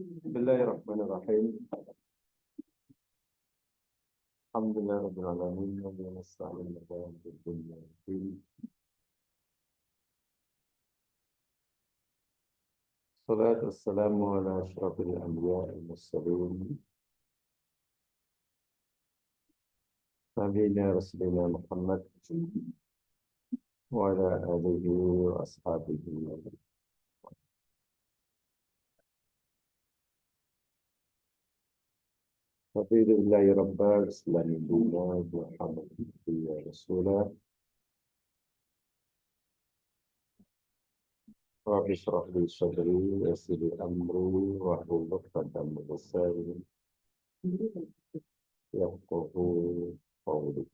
Bismillahirrahmanirrahim. Alhamdulillahirabbil alamin wa bihi nasta'in ala dunya waddin. Salatu wassalamu ala asyrafil anbiya'i wal mursalin. Nabiyina Rasulina Muhammad wa ala alihi wa ashabihi. Alhamdulillahi rabbil alamin wa Muhammadin ya rasulah. Rabbi shrah li sadri wa yassir li amri wa hlul 'uqdatam min lisani yafqahu qawli.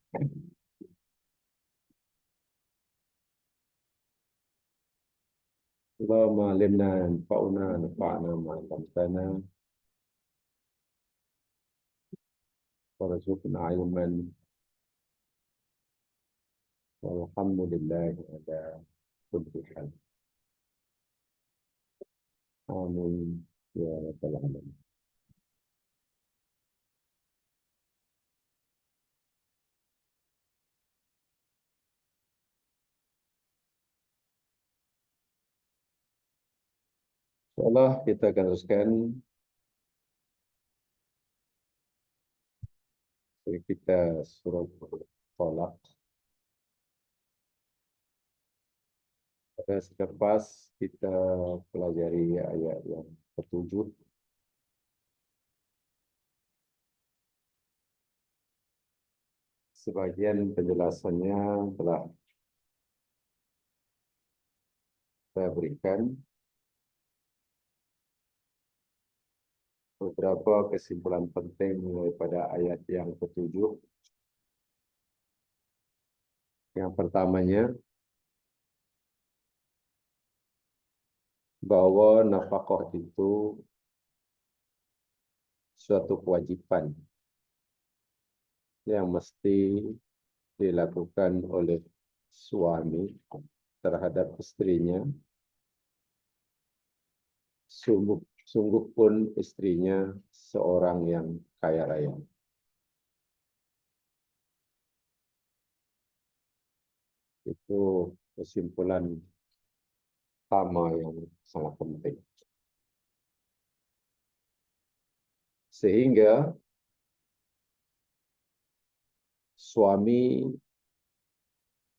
Allahumma alimna yanfa'una nafa'na ma 'allamtana warzuqna ilman walhamdulillahi ala kulli hal. Amin ya rabbal alamin. Insyaallah kita akan teruskan kita surat Tolak. Pada selepas kita pelajari ayat yang ketujuh. Sebagian penjelasannya telah saya berikan. Beberapa kesimpulan penting daripada ayat yang ketujuh. Yang pertamanya, bahwa nafkah itu suatu kewajiban yang mesti dilakukan oleh suami terhadap istrinya, sungguh pun istrinya seorang yang kaya raya. Itu kesimpulan pertama yang sangat penting. Sehingga suami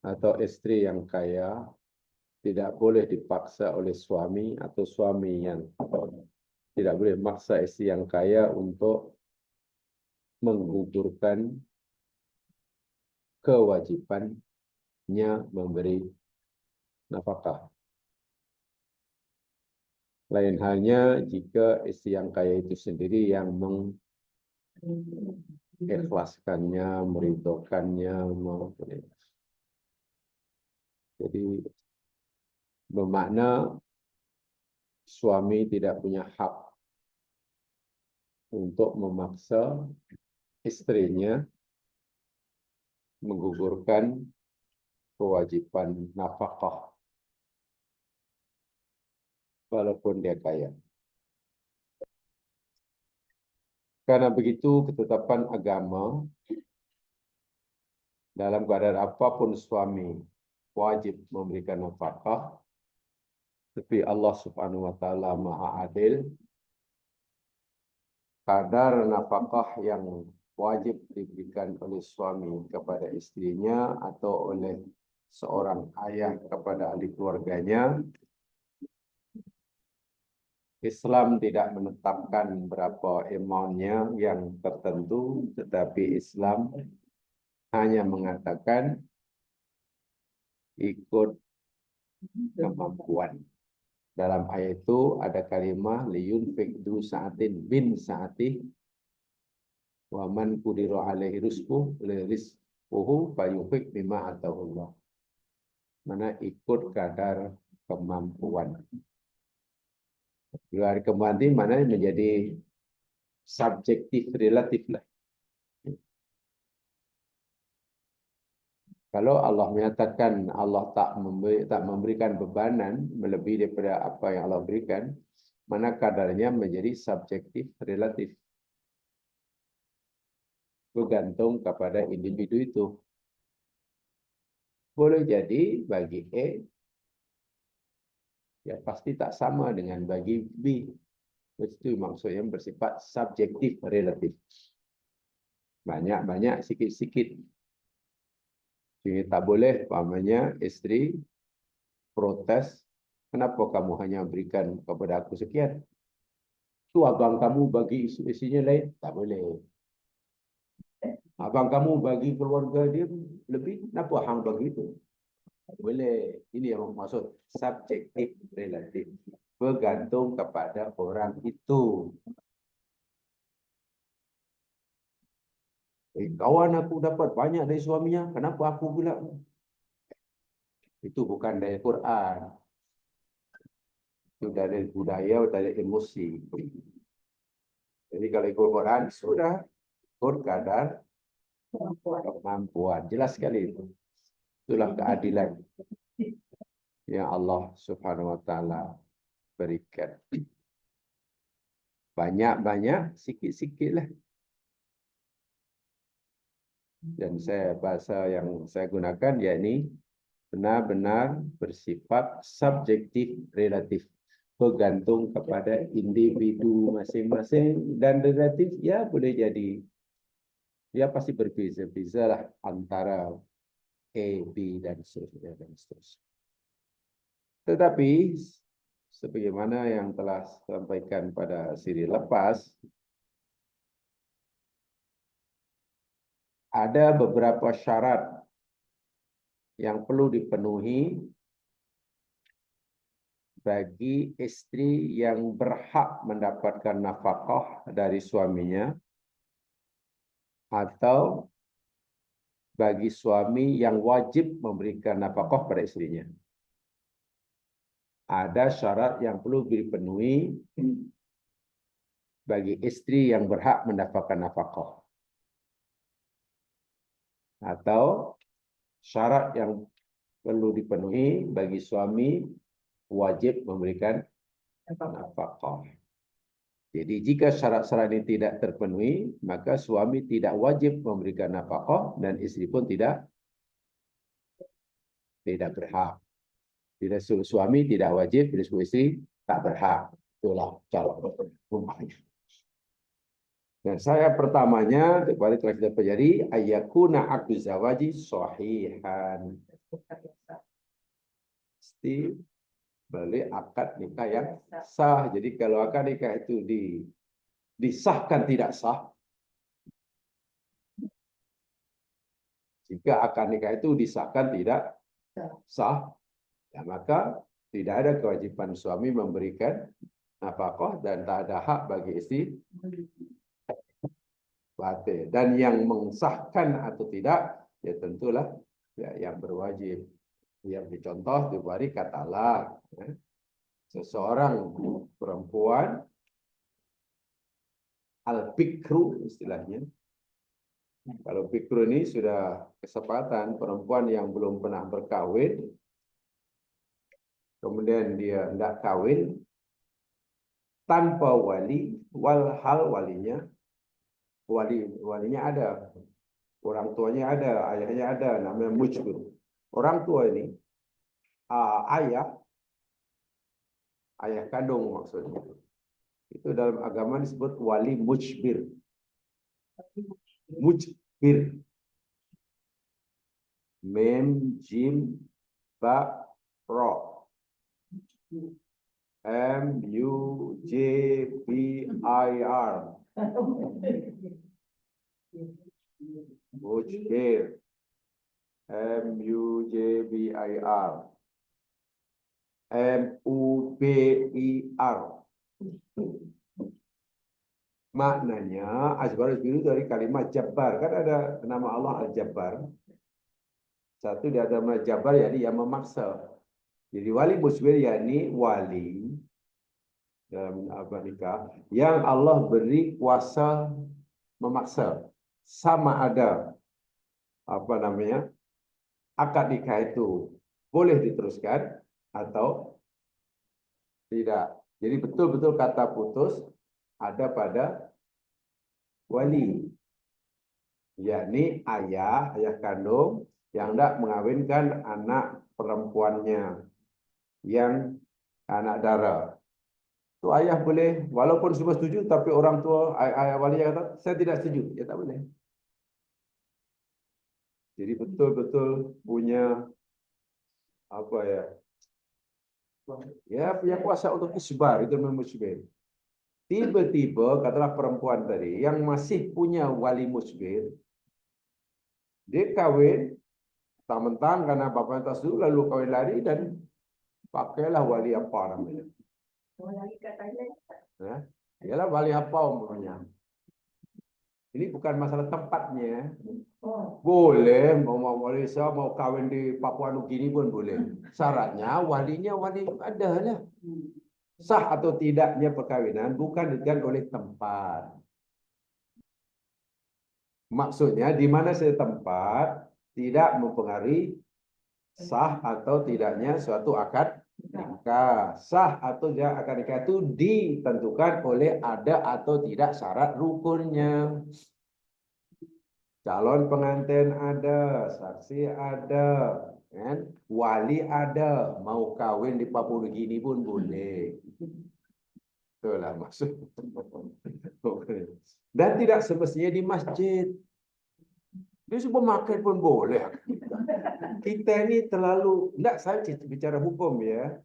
atau istri yang kaya tidak boleh dipaksa oleh suami, atau suami yang tidak boleh memaksa istri yang kaya untuk menggugurkan kewajibannya memberi nafkah. Lain halnya jika istri yang kaya itu sendiri yang mengikhlaskannya, meridhokannya. Jadi bermakna suami tidak punya hak untuk memaksa istrinya menggugurkan kewajiban nafkah walaupun dia kaya. Karena begitu ketetapan agama, dalam keadaan apapun suami wajib memberikan nafkah, tapi Allah Subhanahu wa taala Maha Adil. Kadar nafkah yang wajib diberikan oleh suami kepada istrinya atau oleh seorang ayah kepada ahli keluarganya, Islam tidak menetapkan berapa amount-nya yang tertentu, tetapi Islam hanya mengatakan ikut kemampuan. Dalam ayat itu ada kalimah liyunfik du sa'atin bin sa'atih wa man qudira alaihi rizquhu fayunfik bima atahullah. Mana ikut kadar kemampuan. Kadar kemampuan mana menjadi subjektif relatif lah. Kalau Allah menyatakan Allah tak memberikan bebanan melebihi daripada apa yang Allah berikan, mana kadarnya menjadi subjektif relatif. Bergantung kepada individu itu. Boleh jadi bagi E, ya pasti tak sama dengan bagi B. Itu maksudnya bersifat subjektif relatif. Banyak-banyak, sikit-sikit. Jadi tak boleh, umpamanya istri protes, kenapa kamu hanya berikan kepada aku sekian? Itu abang kamu bagi isinya lain, tak boleh. Abang kamu bagi keluarga dia lebih, kenapa hang bagi itu? Tak boleh. Ini yang maksud subjektif relatif. Bergantung kepada orang itu. Kawan aku dapat banyak dari suaminya, kenapa aku pula? Itu bukan dari Quran. Itu dari budaya, dari emosi. Jadi kalau ikut Quran, sudah ikut kadar kemampuan. Jelas sekali itu. Itulah keadilan yang Allah Subhanahu wa taala berikan. Banyak-banyak, sikit-sikitlah. Dan bahasa yang saya gunakan yakni benar-benar bersifat subjektif relatif, bergantung kepada individu masing-masing, dan relatif ya boleh jadi dia pasti berbeza-beza lah antara A, B dan seterusnya dan seterusnya. Tetapi sebagaimana yang telah sampaikan pada siri lepas, ada beberapa syarat yang perlu dipenuhi bagi istri yang berhak mendapatkan nafkah dari suaminya atau bagi suami yang wajib memberikan nafkah pada istrinya. Ada syarat yang perlu dipenuhi bagi istri yang berhak mendapatkan nafkah. Atau syarat yang perlu dipenuhi bagi suami wajib memberikan nafkah. Jadi jika syarat-syarat ini tidak terpenuhi, maka suami tidak wajib memberikan nafkah dan istri pun tidak berhak. Bila suami tidak wajib, bila istri tak berhak. Itulah cara rumahnya. Dan saya pertamanya, kembali telah kita pelajari, ayakuna aqdu zawaji sahihan. Mesti balik akad nikah yang sah. Jadi kalau akad nikah itu disahkan tidak sah, jika akad nikah itu disahkan tidak sah, ya maka tidak ada kewajiban suami memberikan nafkah dan tak ada hak bagi istri batil. Dan yang mensahkan atau tidak, ya tentulah ya, yang berwajib. Yang dicontoh diberi katalah seseorang perempuan al-bikru istilahnya. Kalau bikru ini sudah kesempatan perempuan yang belum pernah berkahwin, kemudian dia tidak kawin tanpa wali, walhal walinya ada, orang tuanya ada, ayahnya ada, namanya mujbir. Orang tua ini ayah kandung maksudnya. Itu dalam agama disebut wali mujbir. Mujbir. Mem, jim, ba, ro. M-U-J-B-I-R. Mujbir. M-U-J-B-I-R. M-U-B-I-R. Maknanya Ajbarus biru dari kalimat Jabbar. Kan ada nama Allah Al-Jabbar. Satu di ada nama Jabbar, yakni yang memaksa. Jadi wali musbir yakni wali dalam nikah yang Allah beri kuasa memaksa. Sama ada akad nikah itu boleh diteruskan atau tidak. Jadi betul-betul kata putus ada pada wali, yakni ayah kandung yang hendak mengawinkan anak perempuannya yang anak dara. Itu ayah boleh, walaupun semua setuju, tapi orang tua, ayah wali yang kata, saya tidak setuju, ya tak boleh. Jadi betul-betul punya apa ya? Ya punya kuasa untuk isbar, itu namanya musbir. Tiba-tiba katalah perempuan tadi yang masih punya wali musbir, dia kawin, mentang-mentang karena bapaknya tak setuju, lalu kawin lari dan pakailah wali apa namanya. Nah, ialah wali apa umurnya. Ini bukan masalah tempatnya. Boleh, mau Malaysia, mau kawin di Papua Nugini pun boleh. Syaratnya walinya wali ada lah. Sah atau tidaknya perkawinan bukan ditentukan oleh tempat. Maksudnya di mana saja tempat tidak mempengaruhi sah atau tidaknya suatu akad nikah. Sah atau tidak akad nikah itu ditentukan oleh ada atau tidak syarat rukunnya. Calon pengantin ada, saksi ada, kan? Wali ada, mau kawin di Papua Nugini pun boleh. Itulah maksud. Dan tidak semestinya di masjid. Di supermarket pun boleh. Kita ini terlalu, enggak, saya bicara hukum ya.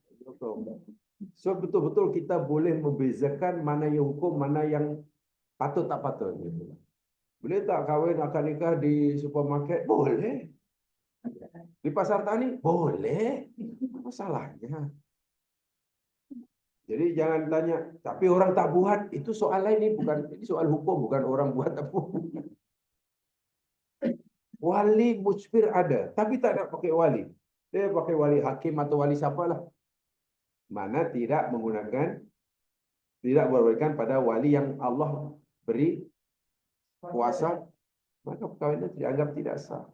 So betul-betul kita boleh membezakan mana yang hukum, mana yang patut tak patut. Boleh tak kawin akad nikah di supermarket? Boleh. Di pasar tani? Boleh. Apa salahnya? Jadi jangan tanya, tapi orang tak buat, itu soal lain, ini soal hukum, bukan orang buat tak buat. Wali musbir ada, tapi tak nak pakai wali. Dia pakai wali hakim atau wali siapalah. Mana tidak menggunakan, tidak berberikan pada wali yang Allah beri kuasa, maka perkahwinan dianggap tidak sah.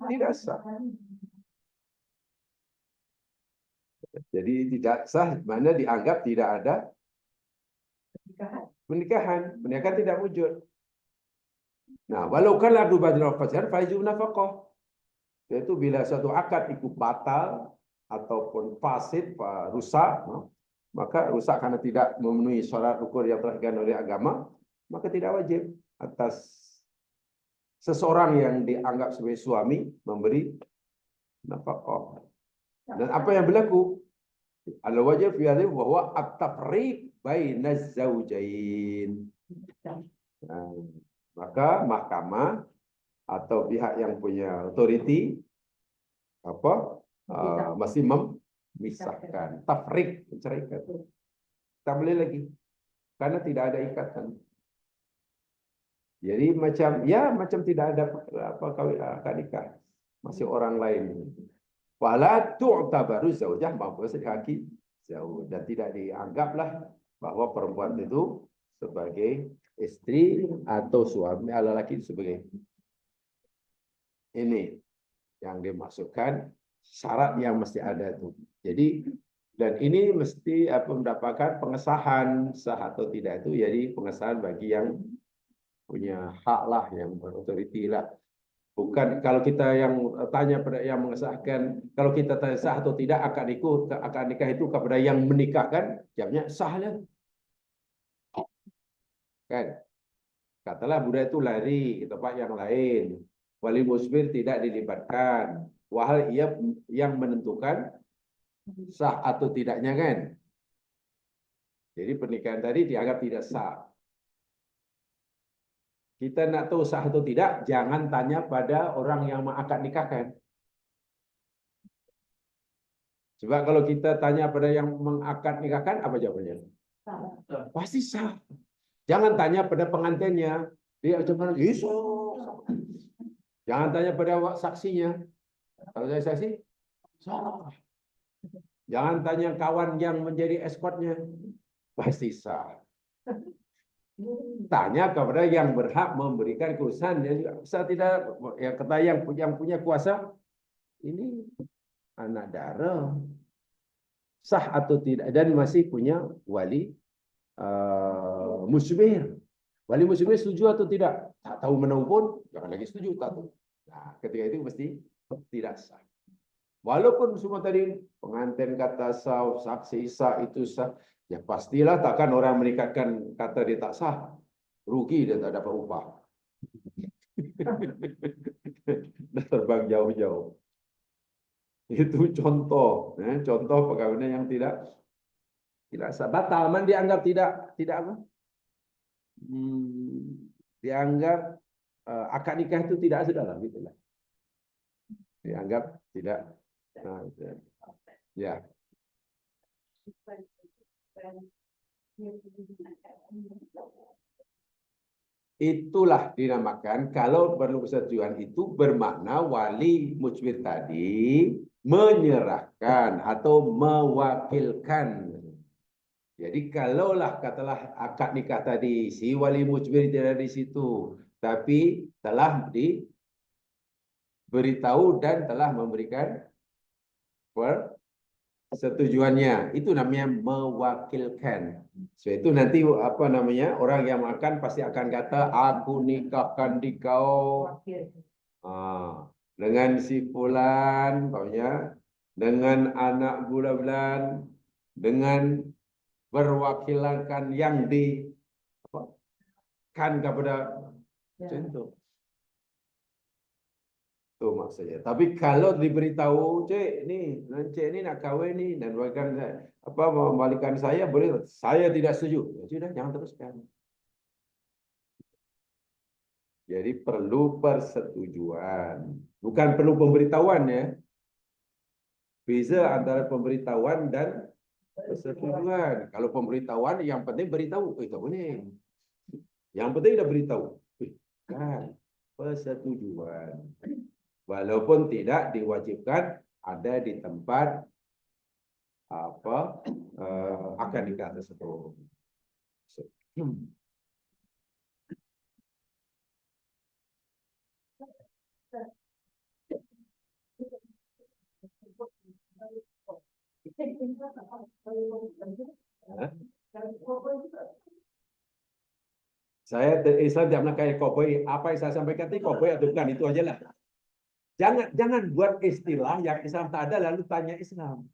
Tidak sah. Jadi tidak sah, mana dianggap tidak ada pernikahan. Pernikahan tidak wujud. Nah, walau kana Abdul Badr al-Fajr faizu nafaqah. Yaitu bila satu akad itu batal ataupun fasid, rusak, maka rusak karena tidak memenuhi syarat rukun yang telah diajarkan oleh agama, maka tidak wajib atas seseorang yang dianggap sebagai suami memberi nafkah. Dan apa yang berlaku? Al-wajib fi hadhihi bahwa at-tafriq bainaz zawjain. Maka mahkamah atau pihak yang punya authority masih memisahkan, tafriq, menceraikan. Tak boleh lagi karena tidak ada ikatan. Jadi macam tidak ada kawin akad nikah, masih orang lain. Wala tu'tabaru zaujah maupun haki zauj, dan tidak dianggaplah bahwa perempuan itu sebagai istri atau suami lelaki sebagai ini yang dimaksudkan syarat yang mesti ada itu. Jadi dan ini mesti mendapatkan pengesahan sah atau tidak itu, jadi pengesahan bagi yang punya hak lah, yang berautoriti lah. Bukan kalau kita yang tanya pada yang mengesahkan, kalau kita tanya sah atau tidak akad nikah itu kepada yang menikahkan, jawabnya sah lah. Kan? Katalah budak itu lari ke tempat yang lain. Wali musbir tidak dilibatkan. Wahal ia yang menentukan sah atau tidaknya kan. Jadi pernikahan tadi dianggap tidak sah. Kita nak tahu sah atau tidak, jangan tanya pada orang yang mengakad nikahkan. Sebab kalau kita tanya pada yang mengakad nikahkan, apa jawabannya? Pasti sah. Jangan tanya pada pengantinnya. Dia cuma jangan tanya pada saksinya. Kalau saya saksi, sah. Jangan tanya kawan yang menjadi eskortnya. Pasti sah. Tanya kepada yang berhak memberikan keputusan. Saya tidak, yang punya kuasa ini anak dara. sah atau tidak, dan masih punya wali musbir. Wali musbir setuju atau tidak? Tak tahu menang pun, jangan lagi setuju, tak tahu. Nah, ketika itu mesti tidak sah. Walaupun semua tadi pengantin kata sah, saksi sah, itu sah, ya pastilah takkan orang meningkatkan kata dia tak sah. Rugi dia tak dapat upah. Dah terbang jauh-jauh. Itu contoh, contoh perkawinan yang tidak sah. Batal, man dianggap tidak apa? Dianggap akad nikah itu tidak sah, gitulah. Dianggap tidak. Nah, ya. Itulah dinamakan kalau perlu persetujuan itu bermakna wali mujbir tadi menyerahkan atau mewakilkan. Jadi kalaulah katalah akad nikah tadi si wali mujbir tidak di situ, tapi telah diberitahu dan telah memberikan persetujuannya, itu namanya mewakilkan. So itu nanti apa namanya, orang yang makan pasti akan kata aku nikahkan di kau dengan si fulan, dengan anak bulan-bulan, dengan berwakilankan yang di kan kepada contoh. Itu maksudnya. Tapi kalau diberitahu, cik, cik nak kahwin ni dan bahkan apa membalikan saya, boleh, saya tidak setuju. Ya sudah, jangan teruskan. Jadi perlu persetujuan, bukan perlu pemberitahuan ya. Beza antara pemberitahuan dan persetujuan. Kalau pemberitahuan yang penting beritahu, tak boleh. Yang penting dah beritahu. Kan, persetujuan. Walaupun tidak diwajibkan ada di tempat akad nikah tersebut. Saya Islam tidak pernah kayak koboi. Apa yang saya sampaikan tadi koboi atau bukan, itu aja lah. Jangan buat istilah yang Islam tak ada lalu tanya Islam.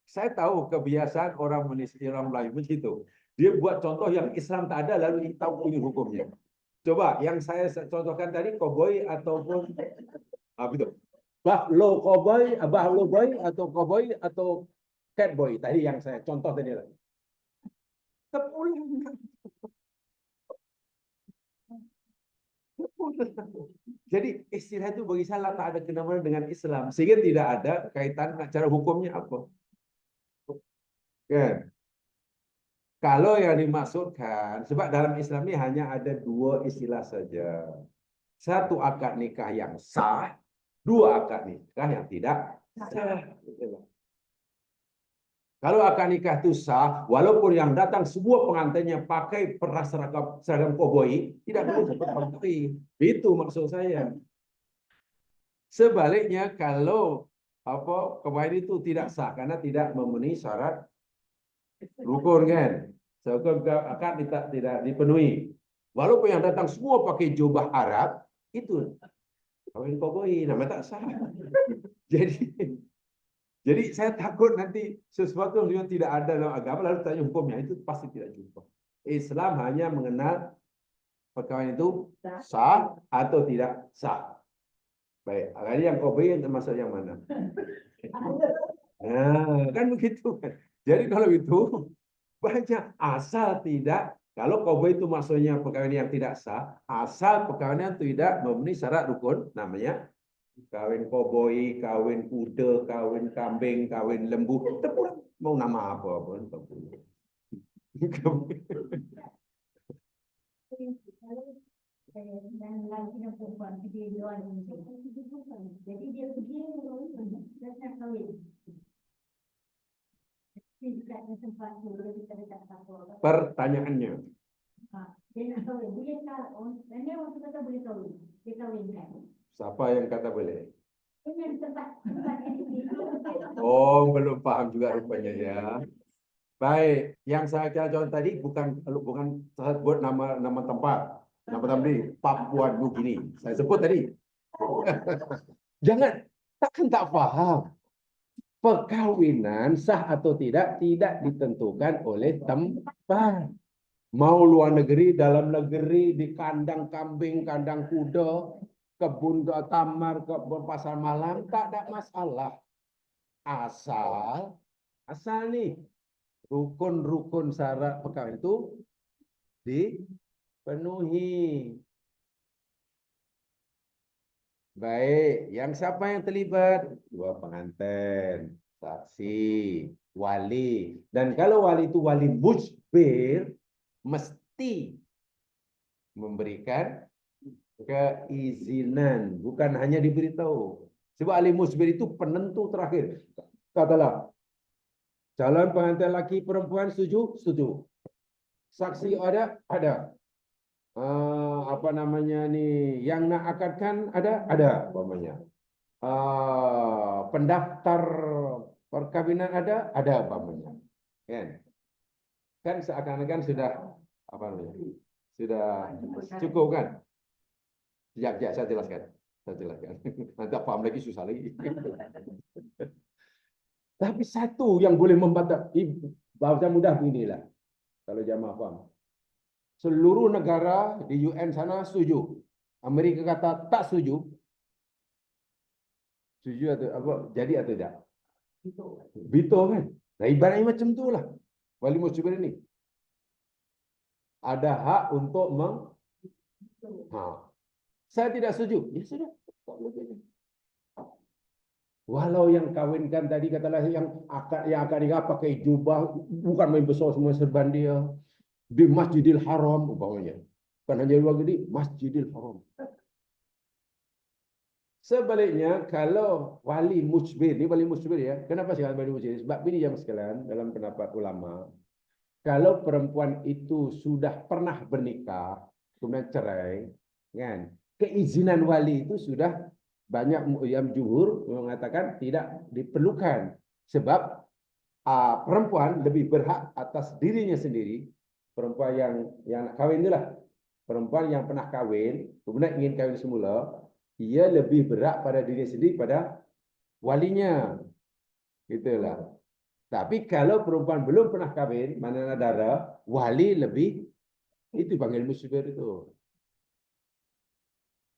Saya tahu kebiasaan orang Melayu begitu. Dia buat contoh yang Islam tak ada lalu tahu punya hukumnya. Coba yang saya contohkan tadi koboi ataupun betul. Bahlo koboi atau koboi atau catboy tadi yang saya contoh tadi lagi. Tepulang. Jadi istilah itu bagi saya tak ada kenapa dengan Islam, sehingga tidak ada kaitan cara hukumnya apa. Kan? Kalau yang dimaksudkan, sebab dalam Islam ini hanya ada dua istilah saja. Satu akad nikah yang sah, dua akad nikah yang tidak sah. Kalau akad nikah itu sah, walaupun yang datang semua pengantinnya pakai seragam koboi, tidak boleh seperti itu maksud saya. Sebaliknya kalau kawin itu tidak sah karena tidak memenuhi syarat rukun kan, rukun akad tidak dipenuhi. Walaupun yang datang semua pakai jubah Arab, itu kawin koboi, namanya tak sah. Jadi saya takut nanti sesuatu yang tidak ada dalam agama lalu tanya hukumnya, itu pasti tidak jumpa. Islam hanya mengenal perkawinan itu sah atau tidak sah. Baik, hari yang koboi termasuk yang mana? Nah, kan begitu. Jadi kalau itu banyak asal tidak. Kalau koboi itu maksudnya perkawinan yang tidak sah, asal perkawinan tidak memenuhi syarat rukun, namanya kawin koboi, kawin kuda, kawin kambing, kawin lembu, terpulang mau nama apa pun. Dan laki dan perempuan dia jadi dia pergi dan kawin. Pertanyaannya. Dia nak kawin, boleh tak? Dan dia waktu kata boleh kawin, dia kawinkan. Siapa yang kata boleh? Ini tempat ini. Oh, belum paham juga rupanya ya. Baik, yang saya jawab tadi bukan saya buat nama tempat, nama tadi Papua Nugini. Saya sebut tadi. Jangan, takkan tak paham. Perkawinan sah atau tidak ditentukan oleh tempat. Mau luar negeri, dalam negeri, di kandang kambing, kandang kuda, kebun tamar, kebun pasar malam, tak ada masalah. Asal nih rukun-rukun syarat perkawinan itu dipenuhi. Baik, yang siapa yang terlibat? Dua pengantin, saksi, wali. Dan kalau wali itu wali mujbir, mesti memberikan keizinan, bukan hanya diberitahu. Sebab wali mujbir itu penentu terakhir. Katalah, calon pengantin laki perempuan setuju? Setuju. Saksi ada? Ada. Apa namanya nih? Yang nak akadkan ada? Ada, umpamanya. Pendaftar perkawinan ada? Ada, umpamanya. Kan seakan-akan sudah apa namanya? Sudah cukup kan? Ya, saya jelaskan. Nanti paham lagi susah lagi. Tapi satu yang boleh membatasi, bahasa mudah beginilah. Kalau jamaah paham. Seluruh negara di UN sana setuju. Amerika kata tak setuju. Setuju atau apa? Jadi atau tidak? Veto kan? Nah, ibaratnya macam itulah. Wali mujbir ini ada hak untuk saya tidak setuju. Ya sudah. Walau yang kawinkan tadi katalah yang akan nikah pakai jubah, bukan main besar semua serban dia di Masjidil Haram umpamanya. Bukan hanya luar gede, Masjidil Haram. Sebaliknya, kalau wali mujbir, ini wali mujbir ya. Kenapa sih wali mujbir? Sebab ini jamaah sekalian, dalam pendapat ulama, kalau perempuan itu sudah pernah bernikah, kemudian cerai, kan? Keizinan wali itu sudah banyak yang jumhur mengatakan tidak diperlukan. Sebab perempuan lebih berhak atas dirinya sendiri. Perempuan yang kawin itulah. Perempuan yang pernah kawin, kemudian ingin kawin semula, ia lebih berhak pada diri sendiri pada walinya. Itulah. Tapi kalau perempuan belum pernah kawin, mana dara, wali lebih, itu panggil musybir itu.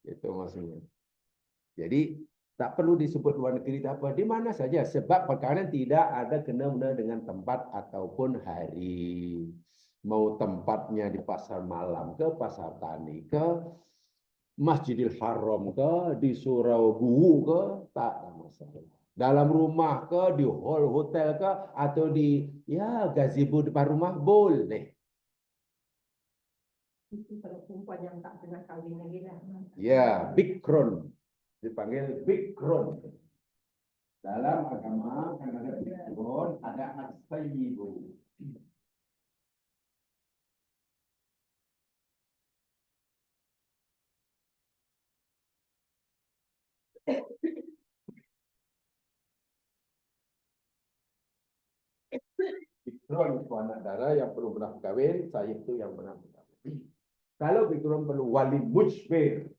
Itu maksudnya. Jadi tak perlu disebut luar negeri tak apa, di mana saja. Sebab perkawinan tidak ada kena-mena dengan tempat ataupun hari. Mau tempatnya di pasar malam ke, pasar tani ke, Masjidil Haram ke, di Surau Buwu ke, tak ada masalah. Dalam rumah ke, di hall hotel ke, atau di gazebo depan rumah, boleh. Itu kalau perempuan yang tak pernah kawin lagi lah. Ya, bikron. Dipanggil bikron. Dalam agama, kan ada bikron, ada as-sayyibu. Bikron itu anak dara yang perlu pernah kawin, saya itu yang pernah kawin. Kalau bikron perlu wali mujbir.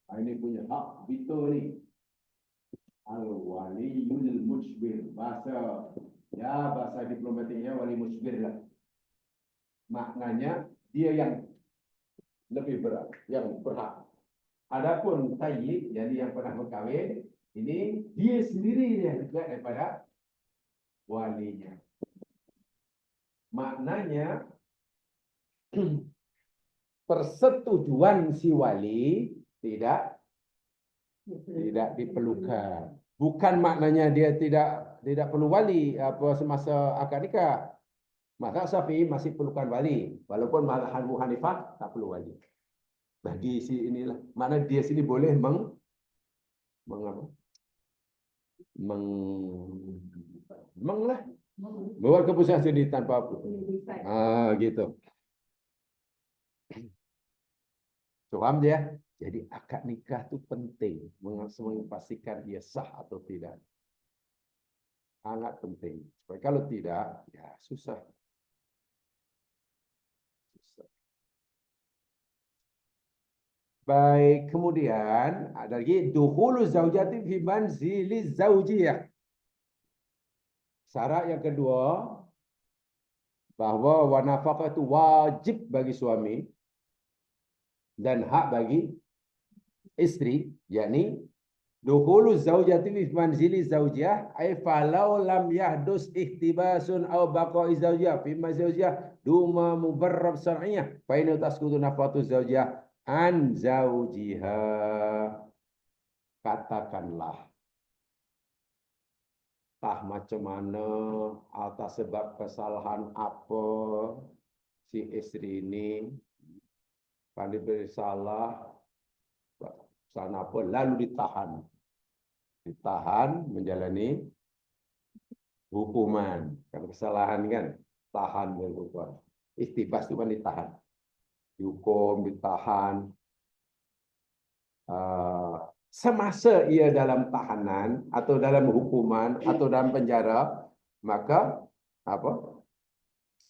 Ini punya hak betul ni. Al-waliyul mujbir. Bahasa diplomatiknya wali mujbir lah. Maknanya dia yang lebih berat, yang berhak. Adapun tayyib, jadi yang pernah berkahwin, ini dia sendiri yang juga daripada walinya. Maknanya persetujuan si wali tidak diperlukan. Bukan maknanya dia tidak perlu wali apa semasa akad nikah. Mazhab Syafi'i masih perlukan wali, walaupun mazhab Abu Hanifah tak perlu wali. Bagi si inilah, mana dia sini boleh membuat keputusan sendiri tanpa gitu. Paham dia? Jadi akad nikah itu penting, memastikan ia sah atau tidak. Sangat penting. Supaya kalau tidak, ya susah. Baik, kemudian ada lagi dukhulu zaujati fi manzili zaujiyah. Syarat yang kedua, bahwa nafkah itu wajib bagi suami dan hak bagi istri, yakni dukhulu zaujati fi manzili zaujiyah ay falau lam yahdus ihtibasun aw baqa'i zaujiyah fi zaujiyah duma mubarrab syar'iyyah fa inna tasqutu nafaqatu zaujiyah an zaujiha. Katakanlah tah macam mana atas sebab kesalahan apa si istri ini pandai bersalah sana apa lalu ditahan menjalani hukuman kan kesalahan kan tahan berhukuman istibas itu kan ditahan dihukum ditahan semasa ia dalam tahanan atau dalam hukuman atau dalam penjara maka apa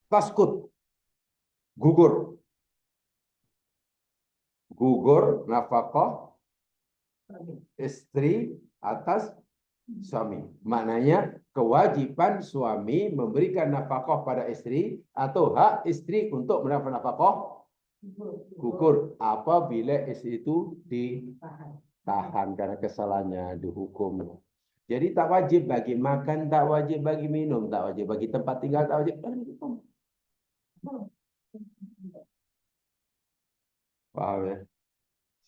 taskut gugur nafkah istri atas suami. Maknanya kewajiban suami memberikan nafkah pada istri atau hak istri untuk mendapat nafkah gugur apabila istri itu ditahan karena kesalahannya dihukum. Jadi tak wajib bagi makan, tak wajib bagi minum, tak wajib bagi tempat tinggal, tak wajib bagi hukum. Paham ya?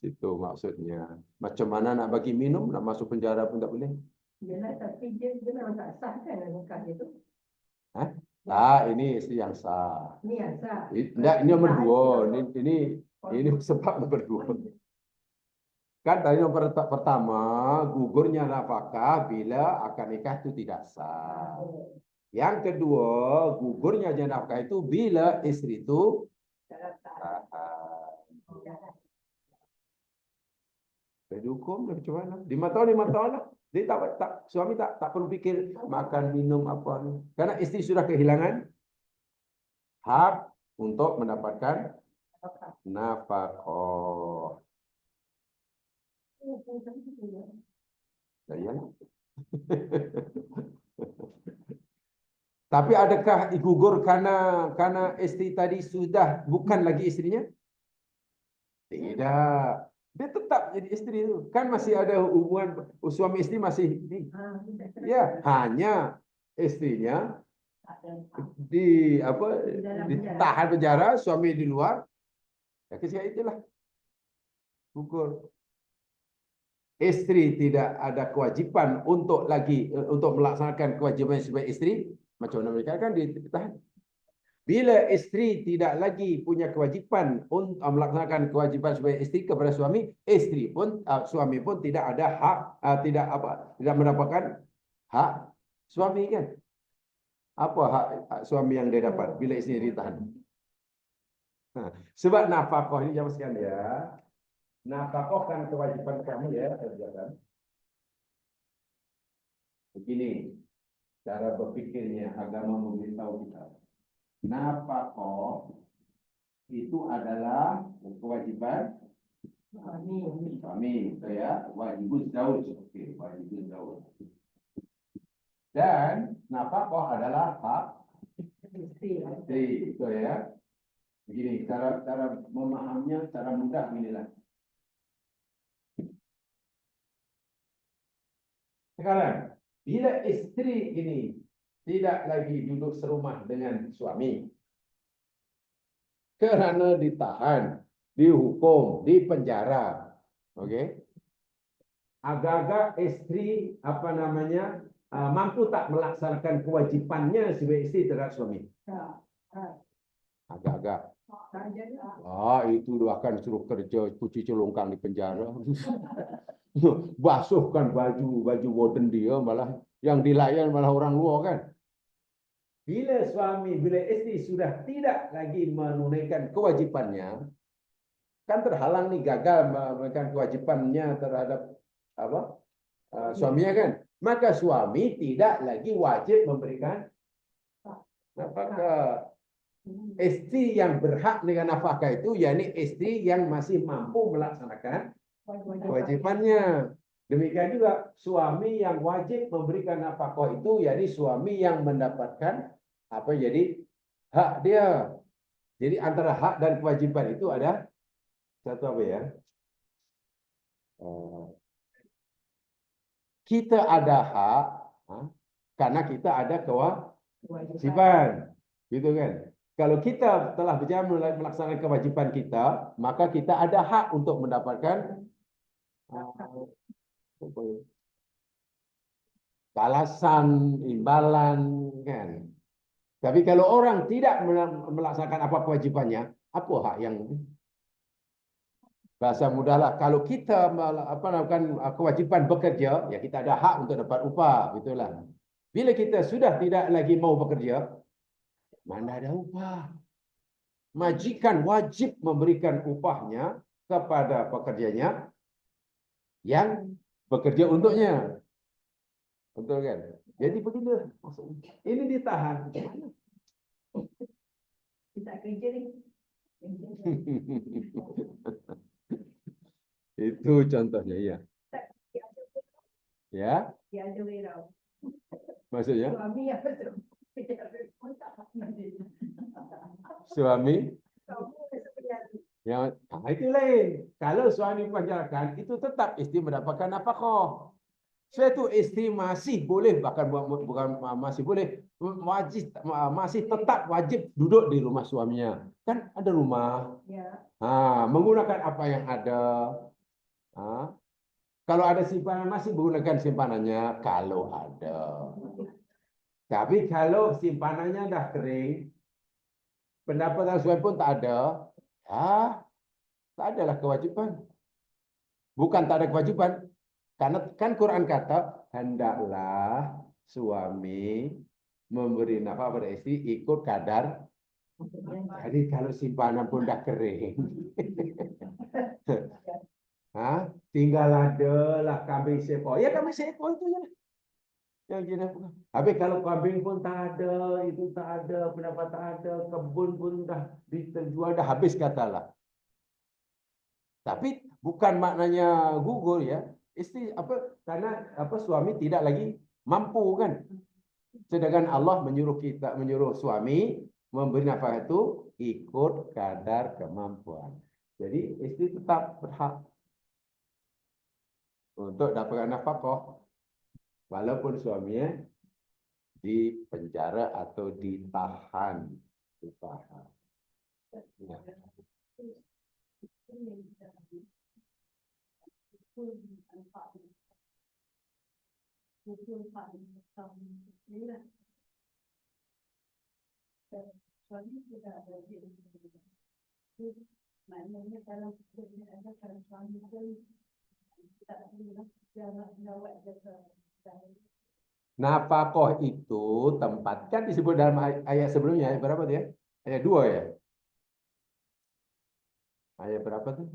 Situ maksudnya. Macam mana nak bagi minum, nak masuk penjara pun tak boleh. Tapi dia memang tak sah kan nikah itu. Hah? Tak, ini istri yang sah. Ini yang sah. Tidak, ini nomor dua. Ini sebab nomor dua. Kan tadi nomor pertama, gugurnya nafkah bila akad nikah itu tidak sah. Yang kedua, gugurnya nafkah itu bila istri itu dihukum macam mana? 5 tahun 5 tahun lah. Dia suami tak perlu fikir makan minum apa. Karena istri sudah kehilangan hak untuk mendapatkan nafkah. Ya. Tapi adakah gugur karena istri tadi sudah bukan lagi istrinya? Tidak. Dia tetap jadi istri itu. Kan masih ada hubungan suami istri masih ya, hanya istrinya ditahan penjara, suami di luar. Ya ketika itulah gugur. Istri tidak ada kewajiban untuk melaksanakan kewajiban sebagai istri, macam mana mereka kan ditahan. Bila istri tidak lagi punya kewajipan untuk melaksanakan kewajipan sebagai istri kepada suami, suami pun tidak ada hak, tidak mendapatkan hak suami kan? Apa hak suami yang dia dapat bila istri ditahan? Sebab nafkah ini jamaah sekalian ya, nafkah kan kewajiban kami ya kerjakan. Begini cara berpikirnya agama memberitahu kita. Nafkah itu adalah kewajiban suami, ya, wajibun zauj, oke, wajibun zauj. Dan nafkah adalah hak istri, itu ya. Begini cara memahaminya cara mudah inilah. Sekarang bila istri ini tidak lagi duduk serumah dengan suami kerana ditahan, dihukum, dipenjara. Okey. Agak-agak istri mampu tak melaksanakan kewajipannya sebagai istri terhadap suami? Agak-agak. Itu akan suruh kerja cuci celongkang di penjara. Basuhkan baju warden dia, malah yang dilayan malah orang luar kan. Bila istri sudah tidak lagi menunaikan kewajipannya, kan terhalang nih, gagal memberikan kewajibannya terhadap apa suaminya kan, maka suami tidak lagi wajib memberikan nafkah. Istri yang berhak dengan nafkah itu yakni istri yang masih mampu melaksanakan kewajibannya. Demikian juga suami yang wajib memberikan nafkah itu yakni suami yang mendapatkan apa jadi hak dia. Jadi antara hak dan kewajiban itu ada satu apa ya? Kita ada hak karena kita ada kewajiban, gitu kan? Kalau kita telah berjaya melaksanakan kewajiban kita, maka kita ada hak untuk mendapatkan balasan, imbalan, kan? Tapi kalau orang tidak melaksanakan apa kewajibannya, apa hak yang bahasa mudahlah? Kalau kita melakukan kewajiban bekerja, ya kita ada hak untuk dapat upah, gitulah. Bila kita sudah tidak lagi mau bekerja, mana ada upah? Majikan wajib memberikan upahnya kepada pekerjanya yang bekerja untuknya. Betul kan? Jadi begini maksudnya. Ini ditahan. Kita kerja ni. Itu contohnya ya. Ya? Dia ada wira. Maksudnya? Suami apa tu? Suami yang itu lain. Kalau suami menjalankan itu tetap istri mendapatkan nafkah. Suatu istri masih boleh bahkan bukan masih boleh masih tetap wajib duduk di rumah suaminya. Kan ada rumah. Ya. Menggunakan apa yang ada. Kalau ada simpanan masih menggunakan simpanannya kalau ada. Tapi kalau simpanannya dah kering, pendapatan suami pun tak ada, tak adalah kewajiban. Bukan tak ada kewajiban. Karena kan Quran kata, hendaklah suami memberi nafkah pada istri ikut kadar. Jadi kalau simpanan pun dah kering. Tinggal ada lah kambing seekor. Ya kambing seekor itu ya. Yang jenis bukan. Habis kalau kambing pun tak ada, itu tak ada, pendapat tak ada, kebun pun dah dijual, dah habis katalah. Tapi bukan maknanya gugur ya. Istri karena suami tidak lagi mampu kan. Sedangkan Allah menyuruh suami memberi nafkah itu ikut kadar kemampuan. Jadi istri tetap berhak untuk dapatkan nafkah walaupun suaminya di penjara atau ditahan. Ya. Maknanya kalau ada kalau suami pun tak jawab jaga. Nafkah itu tempatkan disebut dalam ayat sebelumnya, ayat berapa dia? Ayat 2 ya? Ayat berapa tuh?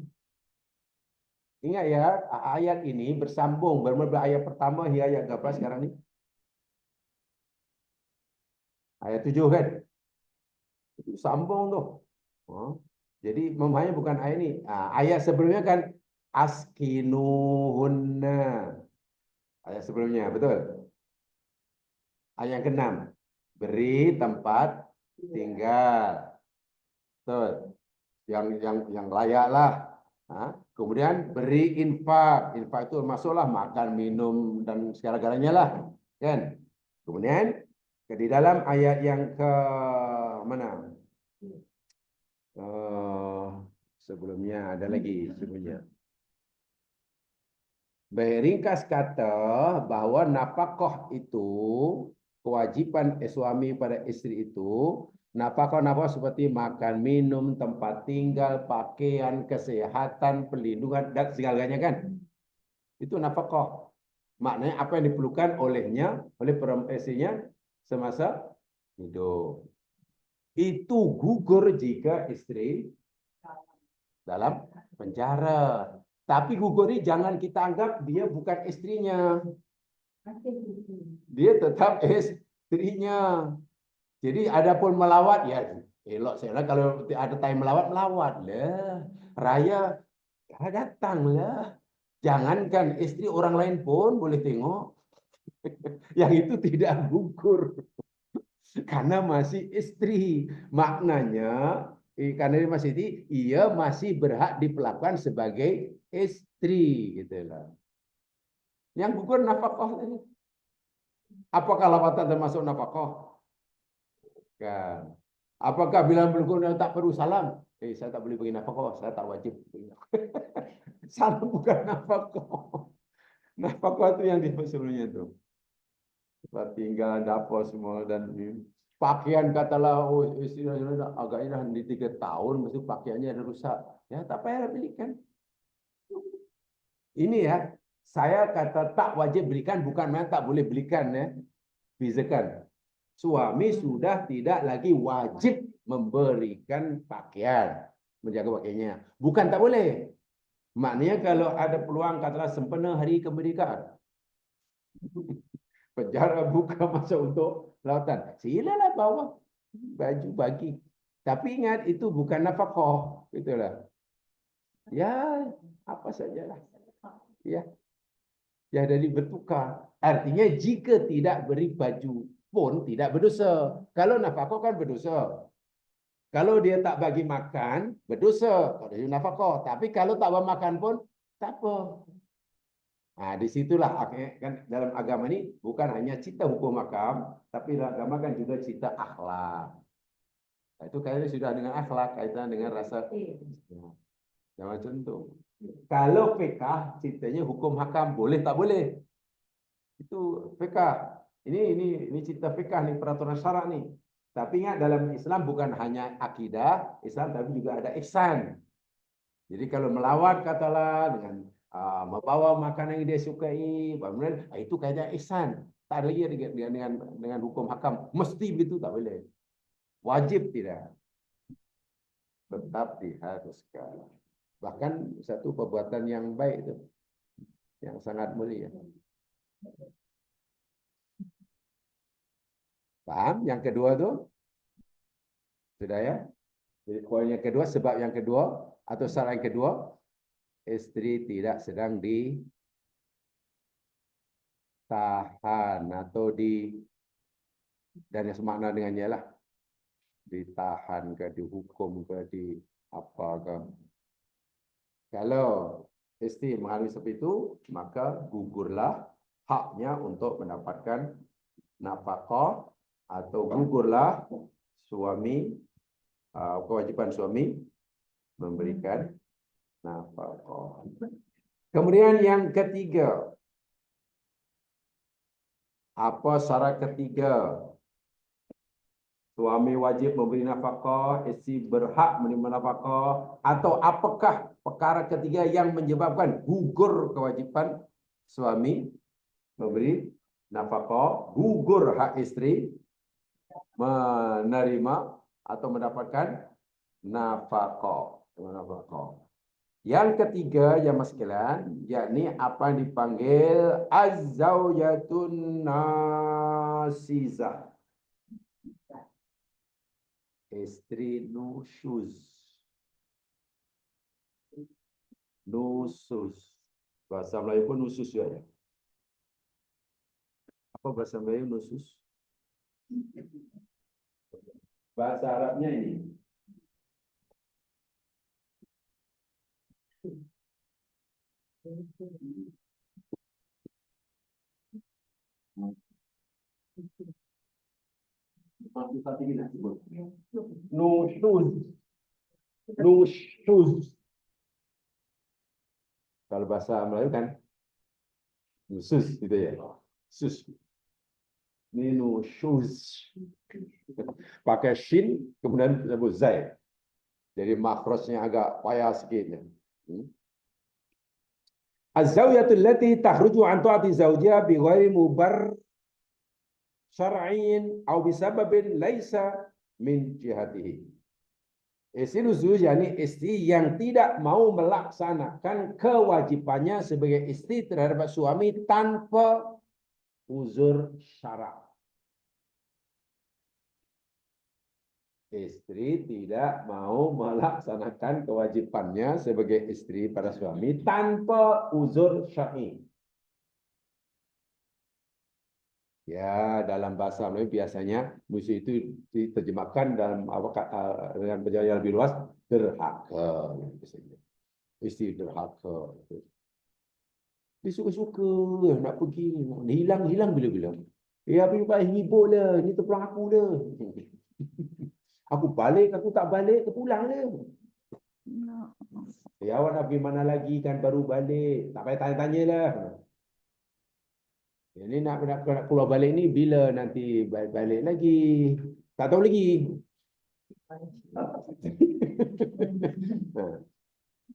Ingat ya, ayat ini bersambung bermula ayat pertama hingga ayat berapa sekarang ni? Ayat 7 kan? Itu sambung tuh. Jadi memahami bukan ayat ini. Ayat sebelumnya kan askinuhunna. Ayat sebelumnya, betul? Ayat ke-6. Beri tempat tinggal. Betul. Yang layak lah. Kemudian beri infak. Infak itu masuklah makan, minum dan segala-galanya lah. Kan? Kemudian di dalam ayat yang ke mana? Sebelumnya ada lagi sebelumnya. Ringkas kata bahwa nafkah itu kewajiban suami pada istri itu nafkah seperti makan, minum, tempat tinggal, pakaian, kesehatan, perlindungan dan segalanya kan. Itu nafkah. Maknanya apa yang diperlukan oleh istrinya semasa hidup. Itu gugur jika istri dalam penjara. Tapi gugur ini jangan kita anggap dia bukan istrinya. Dia tetap istrinya. Jadi adapun melawat ya elok saya kalau ada time melawat lah. Raya datang lah. Jangankan istri orang lain pun boleh tengok. Yang itu tidak gugur. Karena masih istri. Maknanya karena dia masih istri, ia masih berhak diperlakukan sebagai istri gitu lah. Yang gugur nafkah tadi. Apakah lawatan termasuk nafkah? Kan. Apakah bila bergugur tak perlu salam? Saya tak boleh bagi nafkah, saya tak wajib. Salam bukan nafkah. Nafkah itu yang di sebelumnya itu. Tinggal dapur semua dan pakaian katalah istri agaknya di 3 tahun mesti pakaiannya ada rusak. Ya tak payah belikan. Ini ya, saya kata tak wajib belikan bukan memang tak boleh belikan ya. Bezakan. Suami sudah tidak lagi wajib memberikan pakaian, menjaga pakaiannya. Bukan tak boleh. Maknanya kalau ada peluang katalah sempena hari kemerdekaan. Penjara buka masa untuk lawatan. Silalah bawa baju bagi. Tapi ingat itu bukan nafkah, itulah. Ya, apa sajalah. Ya. Ya dari bertukar. Artinya jika tidak beri baju pun tidak berdosa. Kalau nafkah kan berdosa. Kalau dia tak bagi makan, berdosa. Kalau dia nafkah. Tapi kalau tak bagi makan pun, tak apa. Nah, disitulah kan dalam agama ini bukan hanya cita hukum makam, tapi dalam agama kan juga cita akhlak. Nah, itu kaitannya sudah dengan akhlak, kaitan dengan rasa. Ya, macam itu. Kalau fikah citanya hukum hakam, boleh tak boleh? Itu fikah. Ini cita fikah nih, peraturan syarak nih. Tapi ingat dalam Islam bukan hanya akidah Islam, tapi juga ada ihsan. Jadi kalau melawat katalah dengan membawa makanan yang dia sukai, itu kaidah ihsan. Tak ada lagi dengan hukum hakam. Mesti begitu tak boleh. Wajib tidak. Tetap diharuskan. Bahkan satu perbuatan yang baik itu, yang sangat mulia. Paham? Yang kedua tu sudah ya. Jadi poin yang kedua, sebab yang kedua atau syarat yang kedua, istri tidak sedang ditahan atau dan yang semakna dengannya lah, ditahan ke, dihukum ke, di apa ke. Kalau istri mengalami seperti itu, maka gugurlah haknya untuk mendapatkan nafkah atau gugurlah suami, kewajiban suami memberikan nafkah. Kemudian yang ketiga, apa syarat ketiga? Suami wajib memberi nafkah, isteri berhak menerima nafkah, atau apakah perkara ketiga yang menyebabkan gugur kewajiban suami memberi nafkah, gugur hak isteri menerima atau mendapatkan nafkah. Yang ketiga yang sekalian, yakni apa yang dipanggil az-zaujatun nasizah. Istri nusyuz. Nusus. Bahasa Melayu pun nusus ya. Apa bahasa Melayu nusus? Bahasa Arabnya ini. Nusyuz. Nusyuz. Kalau bahasa Melayu kan nusus gitu ya. Sus. Ini nusyuz. Pakai shin kemudian disebut zai. Jadi makrosnya agak payah sikit. Az-zawjatul lati takhruju an ta'ati zawjiha bi ghairi mubar syar'iyyin aw bi sababin laisa min jihatihi. Istri nusuz yakni istri yang tidak mau melaksanakan kewajibannya sebagai istri terhadap suami tanpa uzur syara. Istri tidak mau melaksanakan kewajibannya sebagai istri pada suami tanpa uzur syar'i. Ya, dalam bahasa Melayu biasanya musuh itu diterjemahkan dalam dengan penjelasan yang lebih luas, derhaka. Istri derhaka. Dia suka-suka nak pergi, hilang-hilang bila-bila. Habis hibur lah, ni terpulang aku lah. Aku balik, aku tak balik, terpulang lah. Awak nak pergi mana lagi kan baru balik. Tak payah tanya-tanya lah. Ini nak keluar balik ni bila nanti balik lagi. Tak tahu lagi.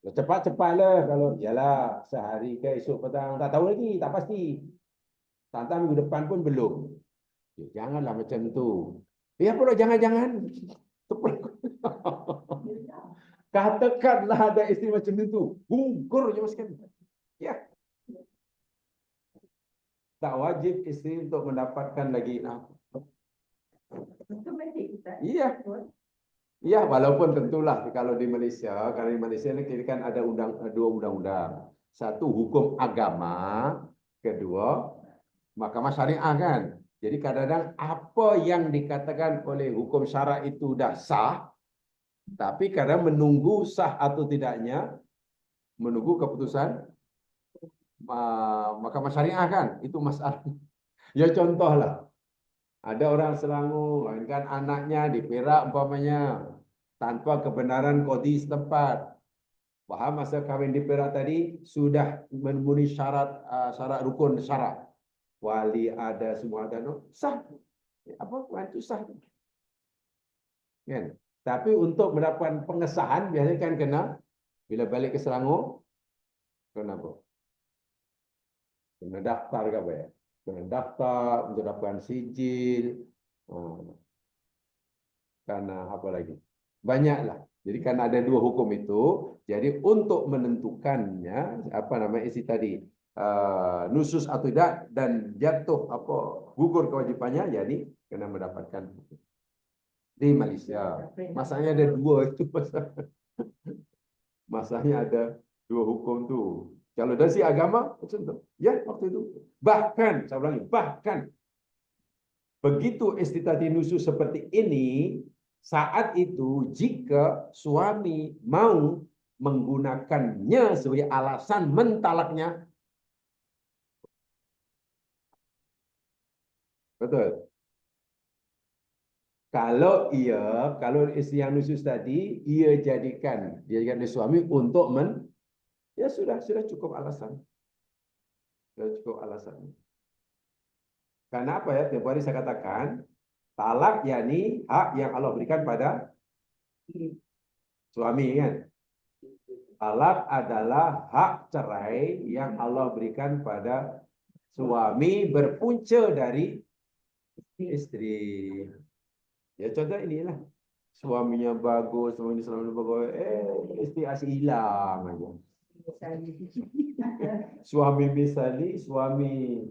Cepat-cepatlah kalau yalah sehari ke esok petang tak tahu lagi, tak pasti. Tak minggu depan pun belum. Janganlah macam tu. Apa dah jangan-jangan. Katakanlah ada isteri macam itu, gugur je sekali. Ya. Tak wajib isteri untuk mendapatkan lagi nafkah. Iya. Ya, walaupun tentulah kalau di Malaysia ni kira kan ada dua undang-undang. Satu hukum agama, kedua mahkamah syariah kan. Jadi kadang-kadang apa yang dikatakan oleh hukum syarak itu dah sah, tapi kadang menunggu sah atau tidaknya, menunggu keputusan mahkamah syariah kan. Itu masalah. Ya contohlah, ada orang Selangor kan anaknya di Perak umpamanya tanpa kebenaran qadi setempat. Faham masa kahwin di Perak tadi sudah memenuhi syarat rukun syarat. Wali ada, semua ada, no? Sah. Apa itu sah? Kan? Tapi untuk mendapatkan pengesahan biasanya kan kena bila balik ke Selangor kenapa? Kena daftar ke apa ya? Kena daftar untuk dapatkan sijil. Karena apa lagi? Banyaklah. Jadi karena ada dua hukum itu, jadi untuk menentukannya apa namanya isi tadi nusus atau tidak dan jatuh apa gugur kewajibannya, jadi kena mendapatkan di Malaysia. Masanya ada dua itu masanya ada dua hukum tu. Kalau dari si agama macam tu. Ya waktu itu. Bahkan saya ulangi, bahkan begitu istitati nusus seperti ini. Saat itu jika suami mau menggunakannya sebagai alasan mentalaknya, betul. Kalau istri yang nusus tadi, dia jadikan suami untuk ya sudah cukup alasan. Sudah cukup alasan. Karena apa ya? Tiap hari saya katakan, talak yakni hak yang Allah berikan pada suami kan. Talak adalah hak cerai yang Allah berikan pada suami berpunca dari istri. Ya contoh inilah. Suaminya bagus, suaminya selalu bagus. Istri asyik hilang aja. Suami misali, suami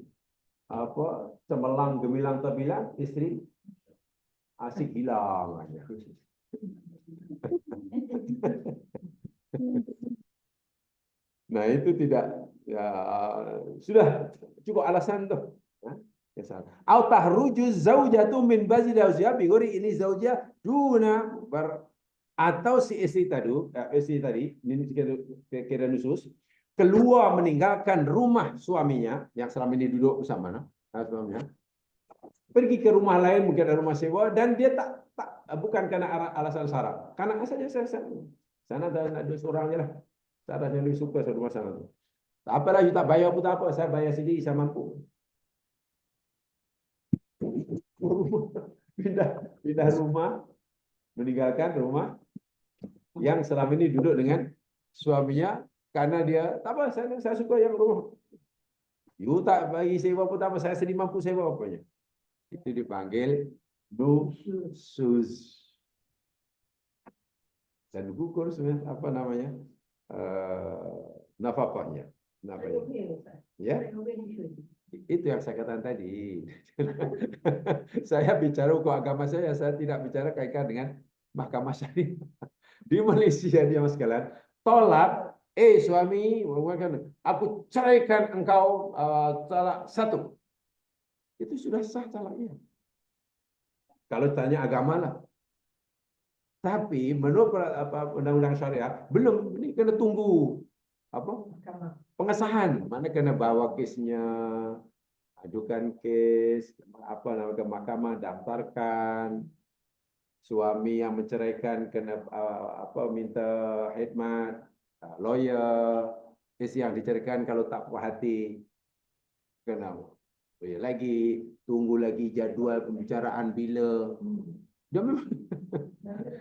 apa cemerlang gemilang terbilang, istri asyik hilang aja. Nah itu tidak ya, sudah cukup alasan tuh. Au tahruju zaujatu min bazi zawjiha bi ghairi ini zaujah duna atau si istri tadi ini kira nusus keluar meninggalkan rumah suaminya yang selama ini duduk bersama suaminya, pergi ke rumah lain, mungkin ada rumah sewa, dan dia tak bukan karena alasan syarat, karena asalnya sana ada seorang je lah, syaratnya lebih suka satu rumah sana tu. Tak apalah, you tak bayar pun tak apa, saya bayar sendiri, saya mampu. Pindah rumah, meninggalkan rumah yang selama ini duduk dengan suaminya karena dia tak apa, saya suka yang rumah. You tak bagi sewa pun tak apa, saya sendiri mampu sewa apanya. Itu dipanggil nusyuz. dan gugur sebenarnya apa namanya nafkahnya. Namanya. Ya, itu yang saya katakan tadi. Saya bicara hukum agama saya tidak bicara kaitan dengan mahkamah syariah. Di Malaysia dia mas sekalian, tolak, suami, aku ceraikan engkau talak satu. Itu sudah sah talaknya. Kalau tanya agama lah. Tapi menurut undang-undang syariah belum, ini kena tunggu apa? Pengesahan. Mana kena bawa kesnya, ajukan kes apa namanya ke mahkamah, daftarkan. Suami yang menceraikan kena minta khidmat lawyer. Isteri yang diceraikan kalau tak puas hati kena lagi, tunggu lagi jadwal pembicaraan bila. Dia memang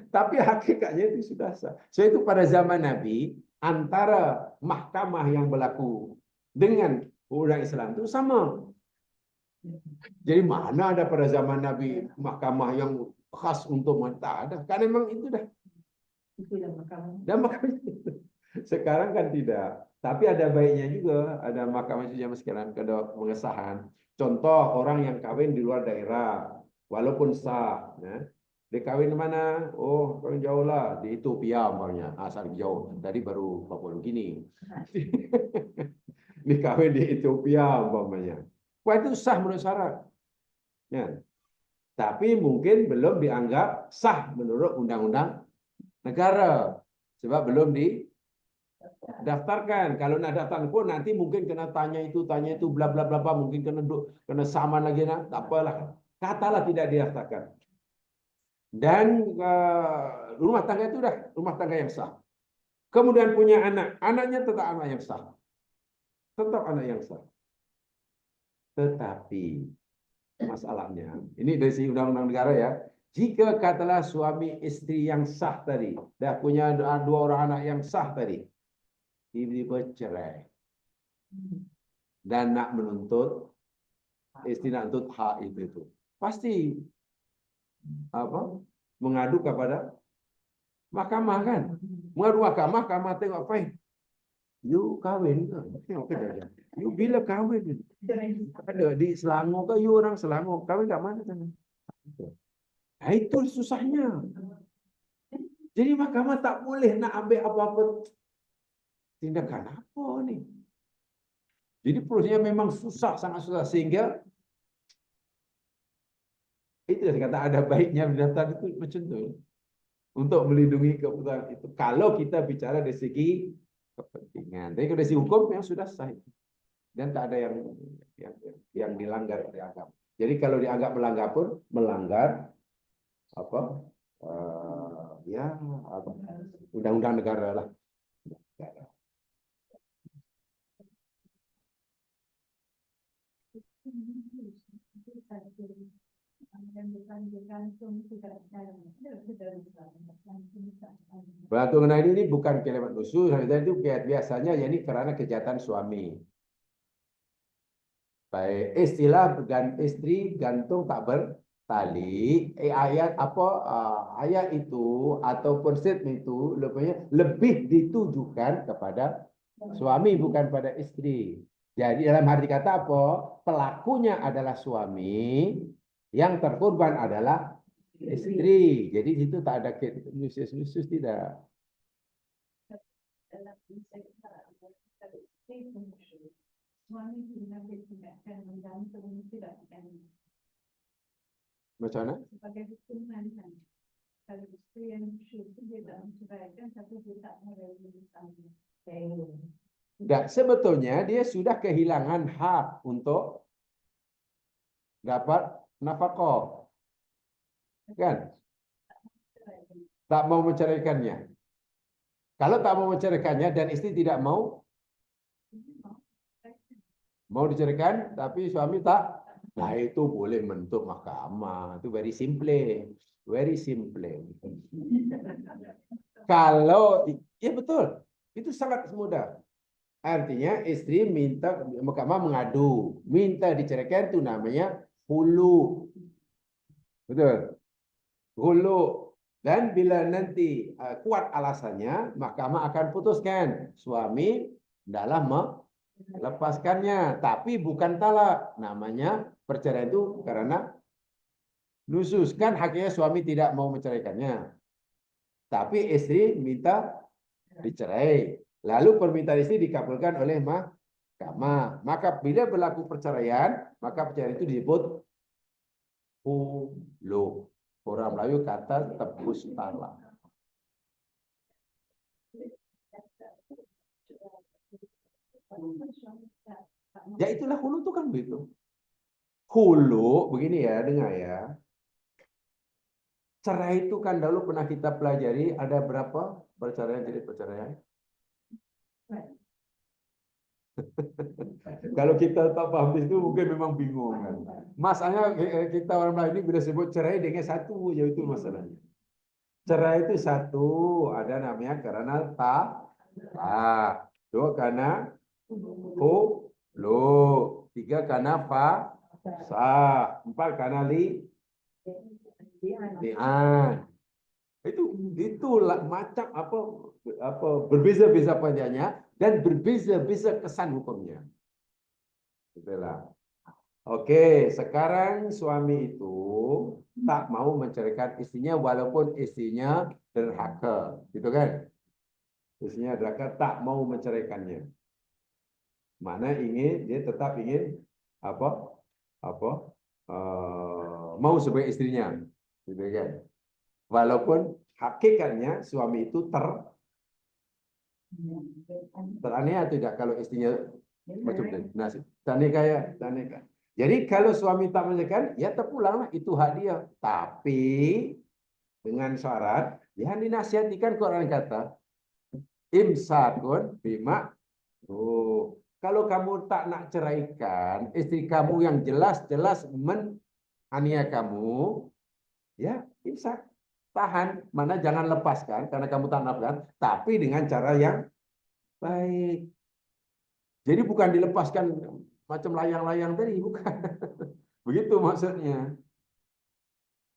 tapi hakikatnya itu sudah sah. So itu pada zaman Nabi antara mahkamah yang berlaku dengan orang Islam itu sama. Jadi mana ada pada zaman Nabi mahkamah yang khas untuk tak ada. Kan memang itu dah. Dan mahkamah sekarang kan tidak. Tapi ada baiknya juga, ada mahkamah zaman sekarang ada pengesahan. Contoh orang yang kawin di luar daerah, walaupun sah, ya. Dia kawin mana? Oh, kawin jauh lah, di Ethiopia umpamanya. Asal jauh. Tadi baru Papua Nugini. Dia kawin di Ethiopia umpamanya. Wah, itu sah menurut syarat. Ya. Tapi mungkin belum dianggap sah menurut undang-undang negara. Sebab belum didaftarkan. Kalau nak daftar pun nanti mungkin kena tanya itu, bla bla bla, mungkin kena saman lagi, tak apalah. Katalah tidak didaftarkan. Dan rumah tangga itu dah rumah tangga yang sah. Kemudian punya anak, anaknya tetap anak yang sah. Tetap anak yang sah. Tetapi masalahnya, ini dari segi undang-undang negara ya, jika katalah suami istri yang sah tadi, dah punya dua orang anak yang sah tadi, tiba-tiba cerai. Dan nak menuntut, istri nak menuntut hak itu. Pasti mengadu kepada mahkamah kan? Mengadu mahkamah, mahkamah tengok apa? You kahwin ke? Tengok ke? You bila kahwin? Ada di Selangor ke? You orang Selangor. Kahwin kat mana sana? Nah, itu susahnya. Jadi mahkamah tak boleh nak ambil apa-apa tindakan apa ni. Jadi prosesnya memang susah, sangat susah. Sehingga itu saya kata ada baiknya berdaftar itu macam tu. Untuk melindungi keputusan itu. Kalau kita bicara dari segi kepentingan. Tapi dari segi hukum yang sudah sah. Dan tak ada yang dilanggar oleh agama. Jadi kalau dianggap melanggar pun melanggar undang-undang negara lah. Berlaku mengenai ini bukan kalimat khusus, itu biasanya ini kerana kejahatan suami. Baik, istilah istri gantung tak bertali, ayat itu ataupun statement itu lebih ditujukan kepada suami bukan pada istri. Jadi dalam arti kata apa? Pelakunya adalah suami, yang terkorban adalah istri. Jadi itu tak ada khusus tidak. Macam mana? Sebagai hukuman kan. Kalau isteri yang syukur dia tak menceraikan tapi dia tak melalui suami. Tak, sebetulnya dia sudah kehilangan hak untuk dapat nafkah. Kan? Tak mau menceraikannya. Kalau tak mau menceraikannya dan istri tidak mau diceraikan, tapi suami tak, nah itu boleh menuntut mahkamah. Itu very simple. Very simple. Kalau, ya betul. Itu sangat mudah. Artinya istri minta, mahkamah mengadu. Minta diceraikan itu namanya hulu. Betul. Hulu. Dan bila nanti kuat alasannya, mahkamah akan putuskan suami dalam melepaskannya. Tapi bukan talak. Namanya perceraian itu karena nusus. Kan hakikatnya suami tidak mau menceraikannya. Tapi istri minta dicerai. Lalu permintaan istri dikabulkan oleh mahkamah. Maka bila berlaku perceraian, maka perceraian itu disebut hulu. Orang Melayu kata tebus talak. Ya itulah hulu itu kan begitu. Hulu, begini ya, dengar ya. Cerai itu kan dulu pernah kita pelajari, ada berapa perceraian jenis perceraian? Kalau kita tak paham itu mungkin memang bingung kan. Masalahnya kita orang Melayu ini bila sebut cerai dengan satu, yaitu masalahnya. Cerai itu satu, ada namanya karena talak. Dua karena hulu. Tiga karena sah. Empat karena li'an. Itulah macam apa berbeza-beza panjangnya dan berbeza-beza kesan hukumnya. Itulah. Oke, sekarang suami itu tak mau menceraikan istrinya walaupun istrinya derhaka, gitu kan? Istrinya derhaka tak mau menceraikannya. Mana dia tetap ingin apa? Mau sebagai istrinya, gitu kan? Walaupun hakikatnya suami itu teraniaya tidak kalau istrinya macam nasib. Tanika. Jadi kalau suami tak menceraikan, ya terpulanglah itu hak dia. Tapi dengan syarat, ya dinasihatikan Quran kata imsakun bima. Oh, kalau kamu tak nak ceraikan istri kamu yang jelas-jelas menganiaya kamu, ya imsak. Tahan, mana jangan lepaskan karena kamu tak nafkah, tapi dengan cara yang baik. Jadi bukan dilepaskan macam layang-layang tadi, bukan. Begitu maksudnya.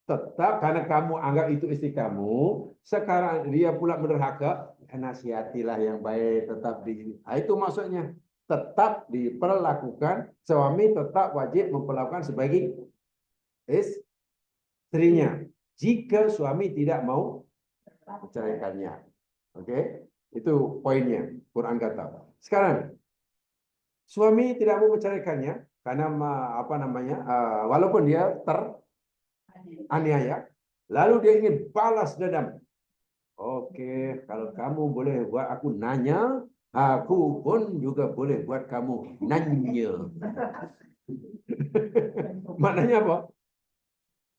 Tetap karena kamu anggap itu istri kamu, sekarang dia pula menderhaka, nasihatilah yang baik, tetap itu maksudnya. Tetap diperlakukan, suami tetap wajib memperlakukan sebagai istrinya. Jika suami tidak mau menceraikannya. Oke? Itu poinnya, Quran kata. Sekarang, suami tidak mau menceraikannya karena walaupun dia teraniaya, lalu dia ingin balas dendam. Oke, kalau kamu boleh buat aku nanya, aku pun juga boleh buat kamu nanya. Maknanya apa?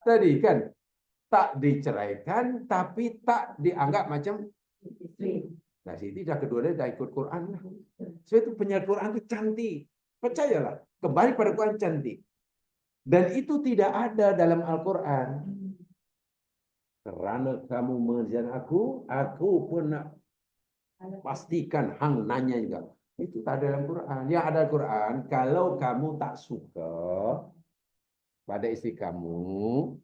Tadi kan tak diceraikan tapi tak dianggap macam istri. Nah, Siti dah kedua dia dah ikut Quran lah. So itu penyair Quran itu cantik. Percayalah, kembali pada Quran cantik. Dan itu tidak ada dalam Al-Quran. Kerana kamu mengerjakan aku pun nak pastikan hang nanya juga. Itu tak ada dalam Quran. Yang ada Quran, kalau kamu tak suka pada istri kamu,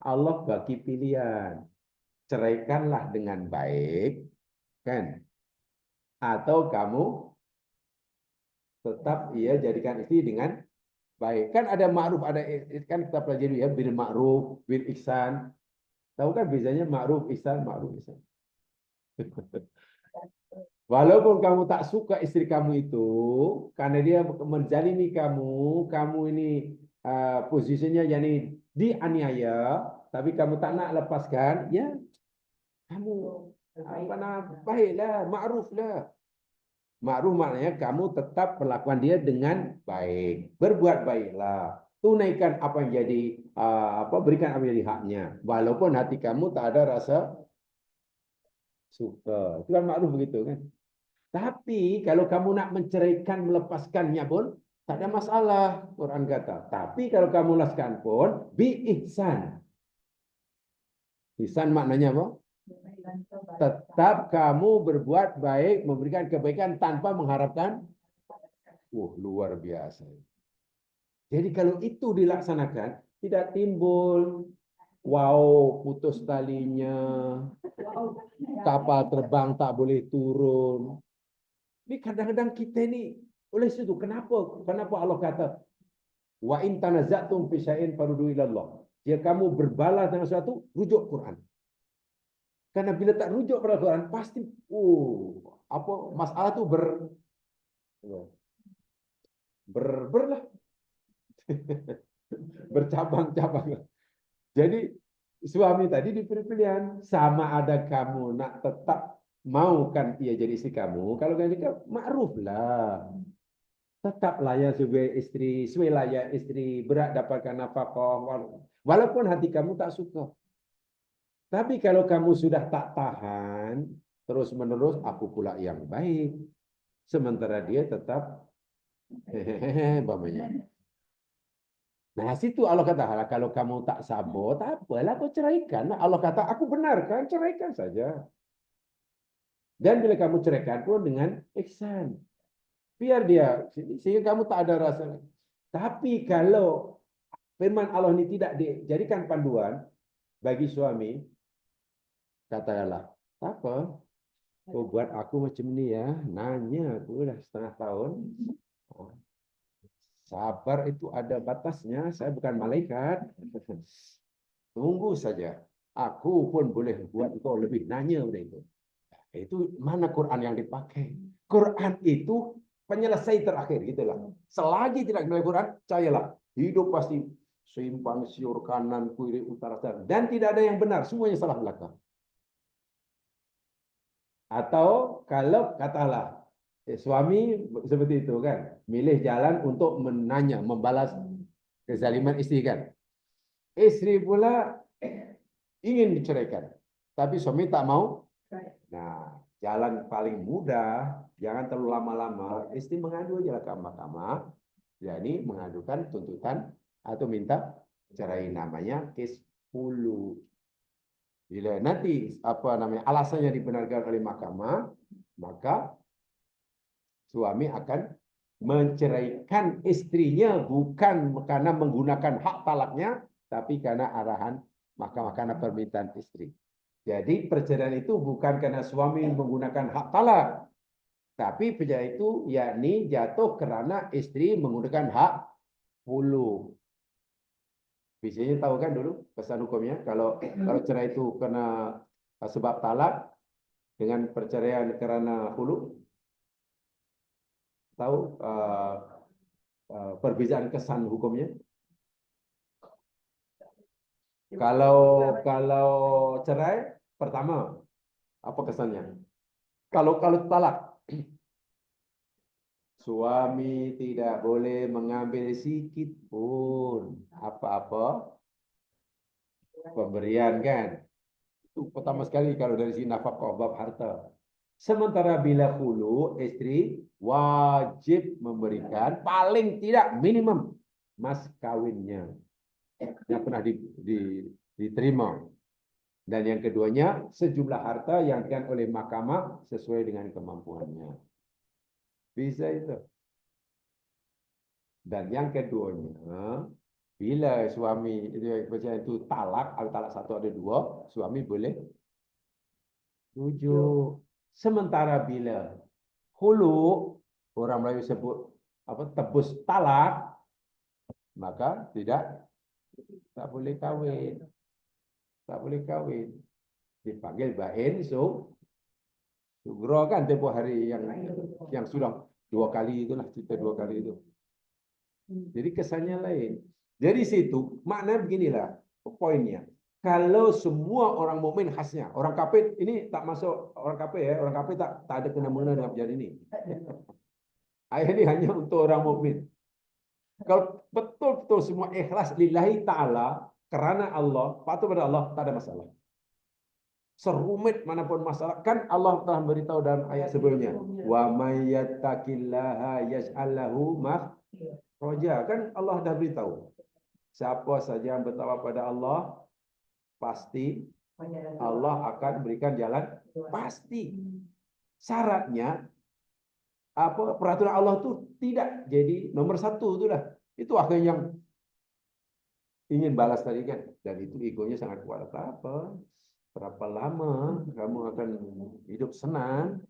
Allah bagi pilihan. Ceraikanlah dengan baik, kan? Atau kamu tetap jadikan istri dengan baik. Kan ada ma'ruf, kan kita pelajari ya, bil ma'ruf, bil ihsan. Tahu kan bezanya ma'ruf, ihsan, ma'ruf, ihsan. Walaupun kamu tak suka istri kamu itu, karena dia menjalini kamu ini posisinya yani dianiaya, tapi kamu tak nak lepaskan, ya kamu baiklah, ma'ruflah. Ma'ruf maknanya kamu tetap perlakuan dia dengan baik, berbuat baiklah, tunaikan apa yang jadi berikan apa yang jadi haknya, walaupun hati kamu tak ada rasa suka. Itu kan ma'ruf begitu kan. Tapi kalau kamu nak menceraikan, melepaskannya pun tak ada masalah, Quran kata. Tapi kalau kamu lepaskan pun bi ihsan. Ihsan maknanya apa? Tetap kamu berbuat baik, memberikan kebaikan tanpa mengharapkan. Luar biasa. Jadi kalau itu dilaksanakan, tidak timbul wow, putus talinya, kapal terbang tak boleh turun. Ini kadang-kadang kita ini oleh situ. Kenapa Allah kata wa in tanaza'tum fi syai'in faruddu ila Allah. Jika kamu berbalas dengan sesuatu, rujuk Quran. Karena bila tak rujuk pada Quran, pasti masalah itu berlah bercabang-cabang. Jadi suami tadi diberi pilihan, sama ada kamu nak tetap mau kan ia jadi istri kamu, kalau kan makruf lah. Tetap layak sebagai layak istri, berat dapatkan nafkah, walaupun hati kamu tak suka. Tapi kalau kamu sudah tak tahan, terus-menerus, aku pula yang baik. Sementara dia tetap hehehe, bapaknya. Nah, situ Allah kata, kalau kamu tak sabar, tak apalah, kau ceraikan. Allah kata, aku benarkan, ceraikan saja. Dan bila kamu ceraikan pun dengan ihsan. Biar dia, sehingga kamu tak ada rasa. Tapi kalau firman Allah ini tidak dijadikan panduan bagi suami, katakanlah, apa? Kau buat aku macam ni ya, nanya aku dah setengah tahun. Sabar itu ada batasnya, saya bukan malaikat. Tunggu saja. Aku pun boleh buat kau lebih nanya pada itu. Itu mana Quran yang dipakai? Quran itu penyelesai terakhir gitulah. Selagi tidak melalui Quran, percayalah, hidup pasti simpang siur kanan kiri utara selatan dan tidak ada yang benar, semuanya salah belaka. Atau kalau katalah suami seperti itu kan, milih jalan untuk menanya, membalas kezaliman istri kan. Istri pula ingin diceraikan, tapi suami tak mau. Nah, jalan paling mudah, jangan terlalu lama-lama, istri mengadu aja ke mahkamah, jadi mengadukan tuntutan atau minta cerai, namanya kes hulu. Bila nanti alasannya dibenarkan oleh mahkamah, maka suami akan menceraikan istrinya bukan karena menggunakan hak talaknya, tapi karena arahan mahkamah, karena permintaan istri. Jadi perceraian itu bukan karena suami menggunakan hak talak, tapi perceraian itu yakni jatuh karena istri menggunakan hak hulu. Biasanya tahu kan dulu kesan hukumnya, kalau cerai itu karena sebab talak dengan perceraian karena hulu, tahu perbedaan kesan hukumnya? Kalau cerai pertama apa kesannya? Kalau talak, suami tidak boleh mengambil sedikit pun apa-apa pemberian kan? Itu pertama sekali kalau dari sini nafkah bab harta. Sementara bila hulu, istri wajib memberikan paling tidak minimum mas kawinnya yang pernah diterima. Dan yang keduanya, sejumlah harta yang diberikan oleh mahkamah sesuai dengan kemampuannya. Bisa itu. Dan yang keduanya, bila suami itu talak, atau talak satu ada dua, suami boleh rujuk. Sementara bila hulu, orang Melayu sebut tebus talak, maka tak boleh kawin. Tak boleh kawin. Dipanggil bain sugro kan tempoh hari yang sudah dua kali itulah, cerita dua kali itu. Jadi kesannya lain. Jadi situ makna beginilah poinnya. Kalau semua orang mukmin khasnya, orang kafir ini tak masuk orang kafir ya, orang kafir tak ada kena-mengena dengan perjanjian ini. Ayat ini hanya untuk orang mukmin. Kalau betul-betul semua ikhlas lillahi ta'ala, kerana Allah, patuh pada Allah, tak ada masalah. Serumit manapun masalah, kan Allah telah beritahu dalam ayat sebelumnya, wa may yattaqillaha yaj'al lahu makhraja, kan Allah dah beritahu. Siapa saja yang bertakwa pada Allah, pasti Allah akan berikan jalan, pasti. Syaratnya peraturan Allah itu tidak jadi nomor satu, itu dah. Itu akhirnya yang ingin balas tadi kan, dan itu egonya sangat kuat. Berapa lama kamu akan hidup senang?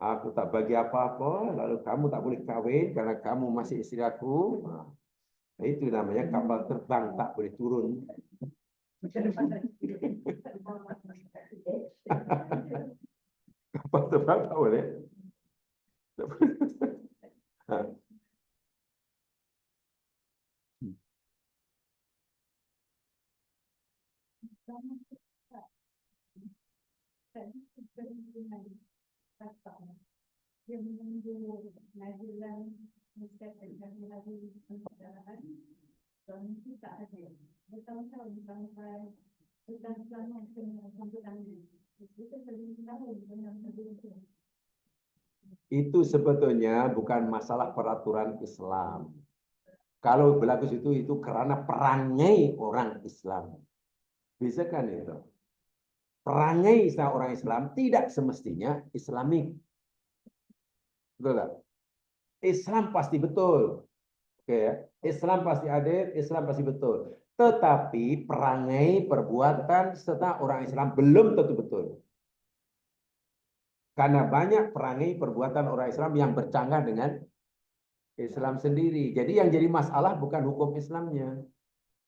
Aku tak bagi apa-apa, lalu kamu tak boleh kawin karena kamu masih istri aku. Nah, itu namanya kapal terbang tak boleh turun. Kapal terbang tak boleh. Dia menunggu nazilan Ustaz dan lagi pembicaraan dan itu tak ada bertahun-tahun sampai sudah selama sampai tanggung itu sebelum tahun dengan sebelum Itu sebetulnya bukan masalah peraturan Islam. Kalau berlaku itu karena perangai orang Islam. Bisa kan itu? Perangai orang Islam tidak semestinya Islamik. Betul tak? Islam pasti betul. Oke ya. Islam pasti adil, Islam pasti betul. Tetapi perangai, perbuatan serta orang Islam belum tentu betul. Karena banyak perangai perbuatan orang Islam yang bercanggah dengan Islam sendiri. Jadi yang jadi masalah bukan hukum Islamnya.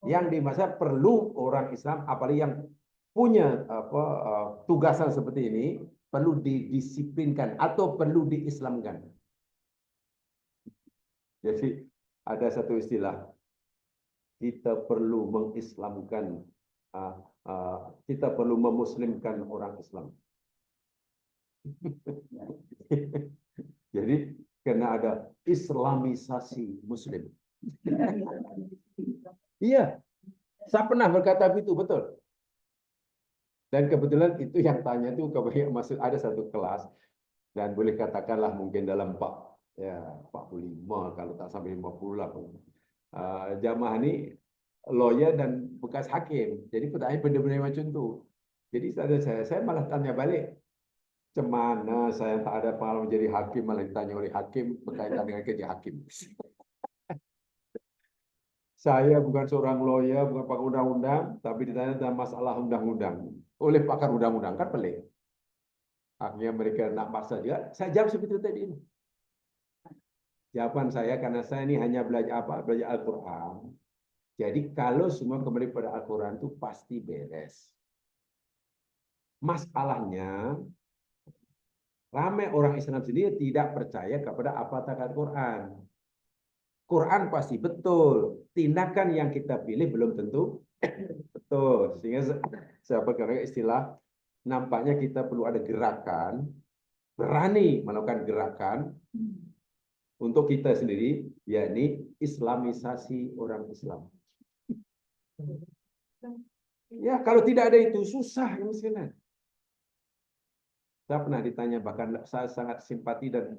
Yang dimaksud perlu orang Islam, apalagi yang punya tugasan seperti ini, perlu didisiplinkan atau perlu diislamkan. Jadi ada satu istilah, kita perlu mengislamkan, kita perlu memuslimkan orang Islam. Jadi karena ada islamisasi Muslim. Iya, saya pernah berkata begitu, betul. Dan kebetulan itu yang tanya itu maksud ada satu kelas dan boleh katakanlah mungkin dalam 45 kalau tak sampai 50 lah. Jamaah ini lawyer dan bekas hakim. Jadi pertanyaan benar-benar macam itu. Jadi saya malah tanya balik. Cemana saya tak ada pengalaman menjadi hakim malah ditanya oleh hakim berkaitan dengan kerja hakim. Saya bukan seorang lawyer, bukan pakar undang-undang, tapi ditanya tentang masalah undang-undang oleh pakar undang-undang, kan pelik. Akhirnya mereka nak paksa juga. Saya jawab seperti tadi ini. Jawaban saya karena saya ini hanya belajar belajar Al-Quran. Jadi kalau semua kembali pada Al-Quran itu pasti beres. Masalahnya ramai orang Islam sendiri tidak percaya kepada apa kata Quran. Quran pasti betul. Tindakan yang kita pilih belum tentu betul. Sehingga saya pakai istilah, nampaknya kita perlu ada gerakan, berani melakukan gerakan untuk kita sendiri, yakni islamisasi orang Islam. Ya, kalau tidak ada itu susah ya misalnya. Saya pernah ditanya, bahkan saya sangat simpati dan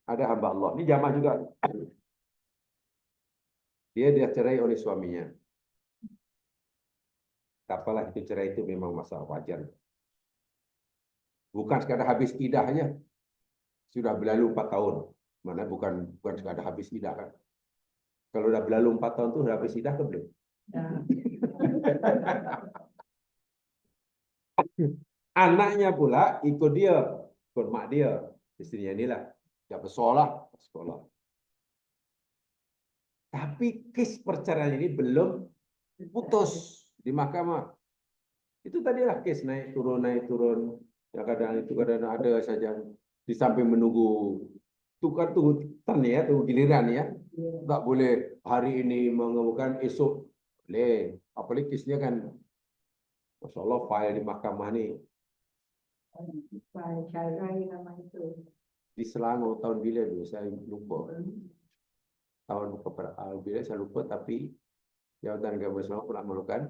ada hamba Allah. Ini jamaah juga. Dia cerai oleh suaminya. Apalah itu cerai itu memang masalah wajar. Bukan sekadar habis idahnya. Sudah berlalu 4 tahun. Mana bukan sekadar habis idah kan. Kalau sudah berlalu 4 tahun itu sudah habis idah kan belum? Anaknya pula ikut dia, ikut mak dia, istrinya inilah, dia bersekolah. Tapi kes perceraian ini belum putus di mahkamah. Itu tadilah kes naik turun. Ya kadang ada saja di samping menunggu tukar tuntutan ya, tunggu giliran ya. Tak boleh hari ini mengemukakan esok boleh. Apalagi kesnya kan, Masya Allah file di mahkamah nih. Di Selangor tahun bila dulu saya lupa. Tahun bila saya lupa, tapi Jabatan Gabungan Selangor pernah melakukan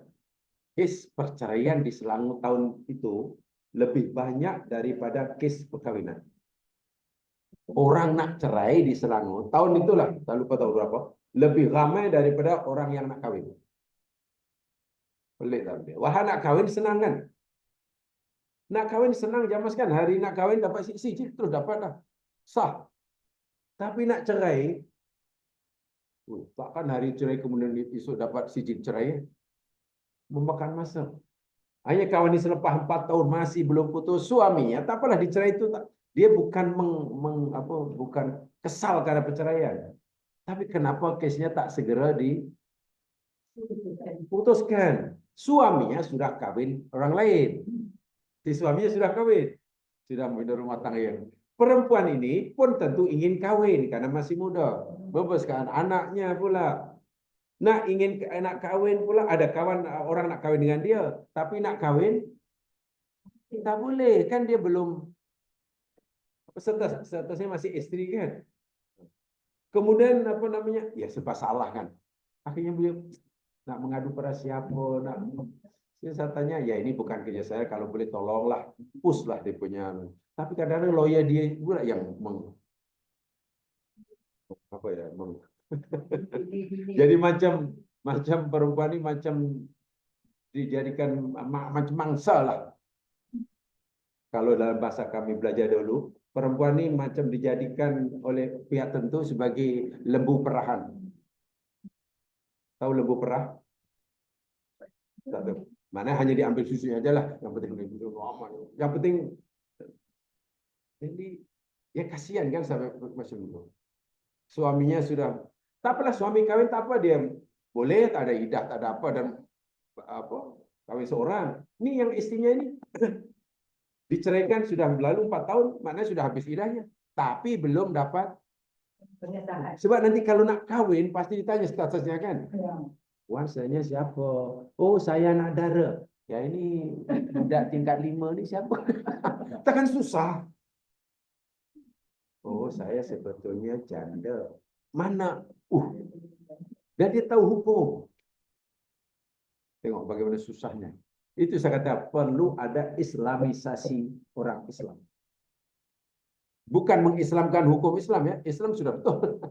kes perceraian di Selangor tahun itu lebih banyak daripada kes perkawinan. Orang nak cerai di Selangor tahun itulah, saya lupa tahun berapa, lebih ramai daripada orang yang nak kawin. Pelik tak? Wah, nak kawin senang kan? Nak kawin senang, zaman kan hari nak kawin dapat siji terus dapat dah. Sah. Tapi nak cerai, Takkan hari cerai kemudian esok dapat sijil cerai, memakan masa. Hanya kawan ini selepas 4 tahun masih belum putus suaminya, tak apalah dicerai itu. Dia bukan bukan kesal karena perceraian. Tapi kenapa case-nya tak segera diputuskan? Suaminya sudah kawin orang lain. Si suaminya sudah kawin. Sudah punya rumah tangga. Perempuan ini pun tentu ingin kawin karena masih muda. Membesarkan anaknya pula. Ingin nak kawin pula, ada kawan orang nak kawin dengan dia, tapi nak kawin tak boleh, kan dia belum statusnya masih istri kan. Kemudian ya serba salah kan. Akhirnya beliau nak mengadu pada siapa, saya tanya, ya ini bukan kerja saya, kalau boleh tolonglah, push lah dia punya. Tapi kadang-kadang lawyer dia pula yang jadi macam perempuan ini macam dijadikan macam mangsa lah. Kalau dalam bahasa kami belajar dulu, perempuan ini macam dijadikan oleh pihak tertentu sebagai lembu perahan. Tahu lembu perah? Tak tahu. Mana hanya diambil susunya aja lah. Yang penting jadi ya kasihan kan sampai macam itu. Suaminya sudah, tak apalah suami kawin tak apa, dia boleh tak ada idah, tak ada apa, dan kawin seorang. Ini yang istrinya ini diceraikan sudah berlalu 4 tahun, maknanya sudah habis idahnya, tapi belum dapat pernyataan. Sebab nanti kalau nak kawin pasti ditanya statusnya kan. Wan, saya siapa? Oh, saya anak dara. Ya ini budak tingkat 5 ni siapa? Takkan susah. Oh, saya sebetulnya janda. Mana? Dan dia tahu hukum. Tengok bagaimana susahnya. Itu saya kata perlu ada islamisasi orang Islam. Bukan mengislamkan hukum Islam ya. Islam sudah betul.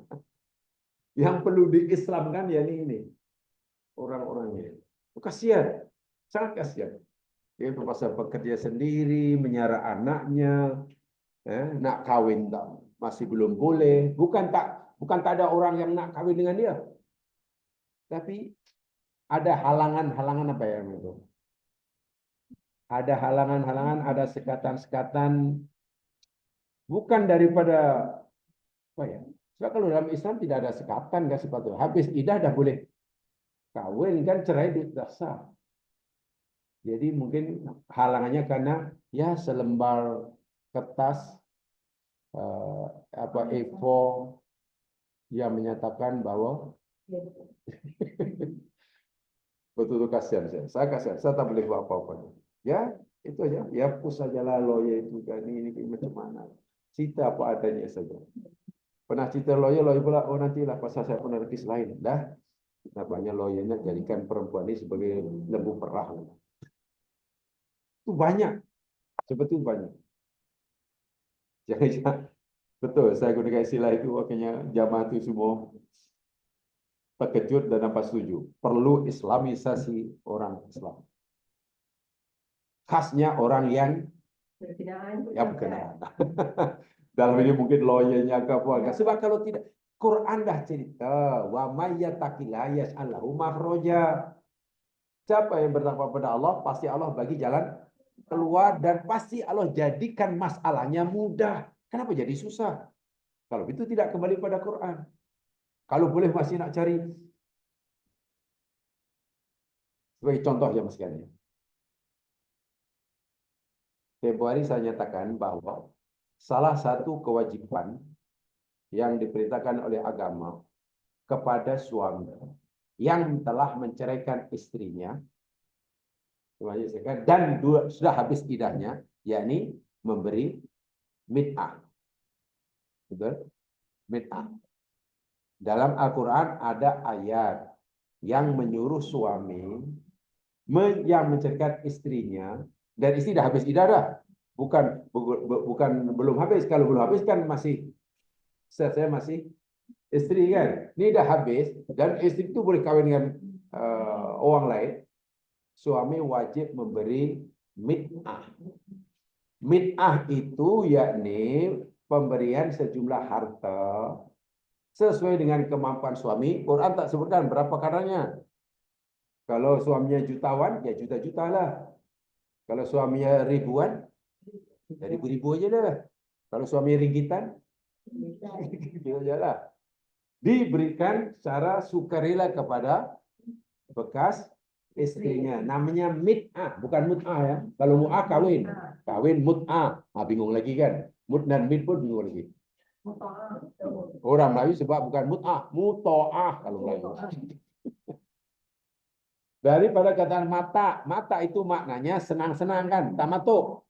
Yang perlu diislamkan ya ini. Orang-orangnya. Kasihan. Sangat kasihan. Dia terpaksa bekerja sendiri, menyara anaknya. Nak kawin tak, masih belum boleh. Bukan tak ada orang yang nak kawin dengan dia. Tapi ada halangan-halangan apa yang itu? Ada halangan-halangan, ada sekatan-sekatan. Bukan daripada apa ya? Sebab kalau dalam Islam tidak ada sekatan, nggak sepatutnya. Habis idah dah boleh kawin kan, cerai dah sah. Jadi mungkin halangannya karena ya selembar kertas A4 yang menyatakan bahwa betul-betul kasihan saya kasihan, saya tak boleh buat apa-apa. Ya itu aja, ya push sajalah lawyer itu kan ini macam mana. Cerita apa adanya saja. Pernah cerita lawyer pula, oh nantilah pasal saya pernah rekis lain. Dah, banyak lawyernya jadikan perempuan ini sebagai lembu perah. Itu banyak, sebetulnya banyak. Jangan betul, saya gunakan istilah itu, akhirnya jamaah itu semua terkejut dan nampak setuju. Perlu islamisasi orang Islam. Khasnya orang yang berkenaan. Dalam ini mungkin lawyernya ke apa. Sebab kalau tidak, Quran dah cerita, wa may yattaqillah yaj'alhu makhraja. Siapa yang bertakwa pada Allah, pasti Allah bagi jalan keluar, dan pasti Allah jadikan masalahnya mudah. Kenapa jadi susah? Kalau itu tidak kembali pada Quran. Kalau boleh masih nak cari. Sebagai contoh ya mas sekalian. Februari saya nyatakan bahwa salah satu kewajiban yang diperintahkan oleh agama kepada suami yang telah menceraikan istrinya dan sudah habis idahnya, yakni memberi mit'ah. Betul? Mit'ah. Dalam Al-Quran ada ayat yang menyuruh suami yang menceraikan istrinya, dan istri dah habis idah dah. Bukan belum habis. Kalau belum habis kan masih, saya masih istri kan. Ini dah habis, dan istri itu boleh kawin dengan orang lain. Suami wajib memberi mit'ah. Mit'ah itu yakni pemberian sejumlah harta sesuai dengan kemampuan suami. Quran tak sebutkan berapa kadarnya. Kalau suaminya jutawan, ya juta-juta lah. Kalau suaminya ribuan, ya ribu-ribu aja lah. Kalau suaminya ringgitan, gitu aja lah. Diberikan secara sukarela kepada bekas istrinya. Namanya mit'ah, bukan mut'ah ya. Kalau mut'ah kawin. Kawin mut'ah. Bingung lagi kan. Mut dan mit pun bingung lagi. Orang Melayu sebab bukan mut'ah, muto'ah kalau Melayu. Daripada kataan mata. Mata itu maknanya senang-senang kan. Tamatuk.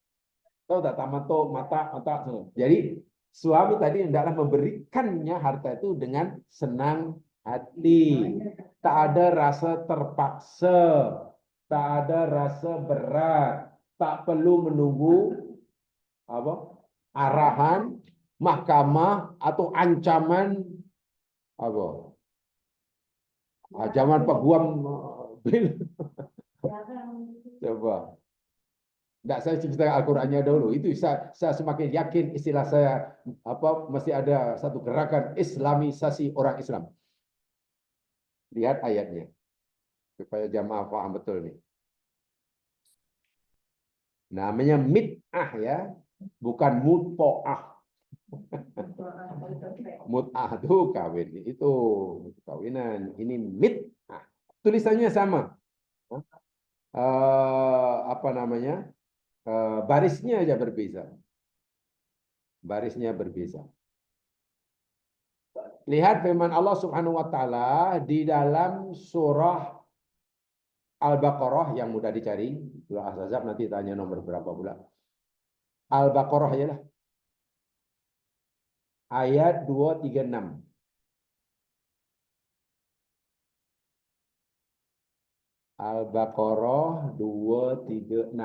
Tahu tak tamatuk, mata, mata. Jadi suami tadi hendaklah memberikannya harta itu dengan senang hati. Tak ada rasa terpaksa. Tak ada rasa berat. Tak perlu menunggu arahan mahkamah atau ancaman zaman Pak Guam bil. Coba. Tidak, saya cerita Al-Qurannya dulu. Itu saya semakin yakin istilah saya masih ada satu gerakan Islamisasi orang Islam. Lihat ayatnya supaya jamaah paham betul nih. Namanya mit'ah ya, bukan muto'ah. Mut'ah itu kawin, itu kawinan. Ini mit'ah. Tulisannya sama. Apa namanya? Barisnya aja berbeza. Barisnya berbeza. Lihat firman Allah Subhanahu wa taala di dalam surah Al-Baqarah yang mudah dicari. Surah Al-Ahzab nanti tanya nomor berapa pula. Al-Baqarah ya lah. Ayat 236. Al-Baqarah 236.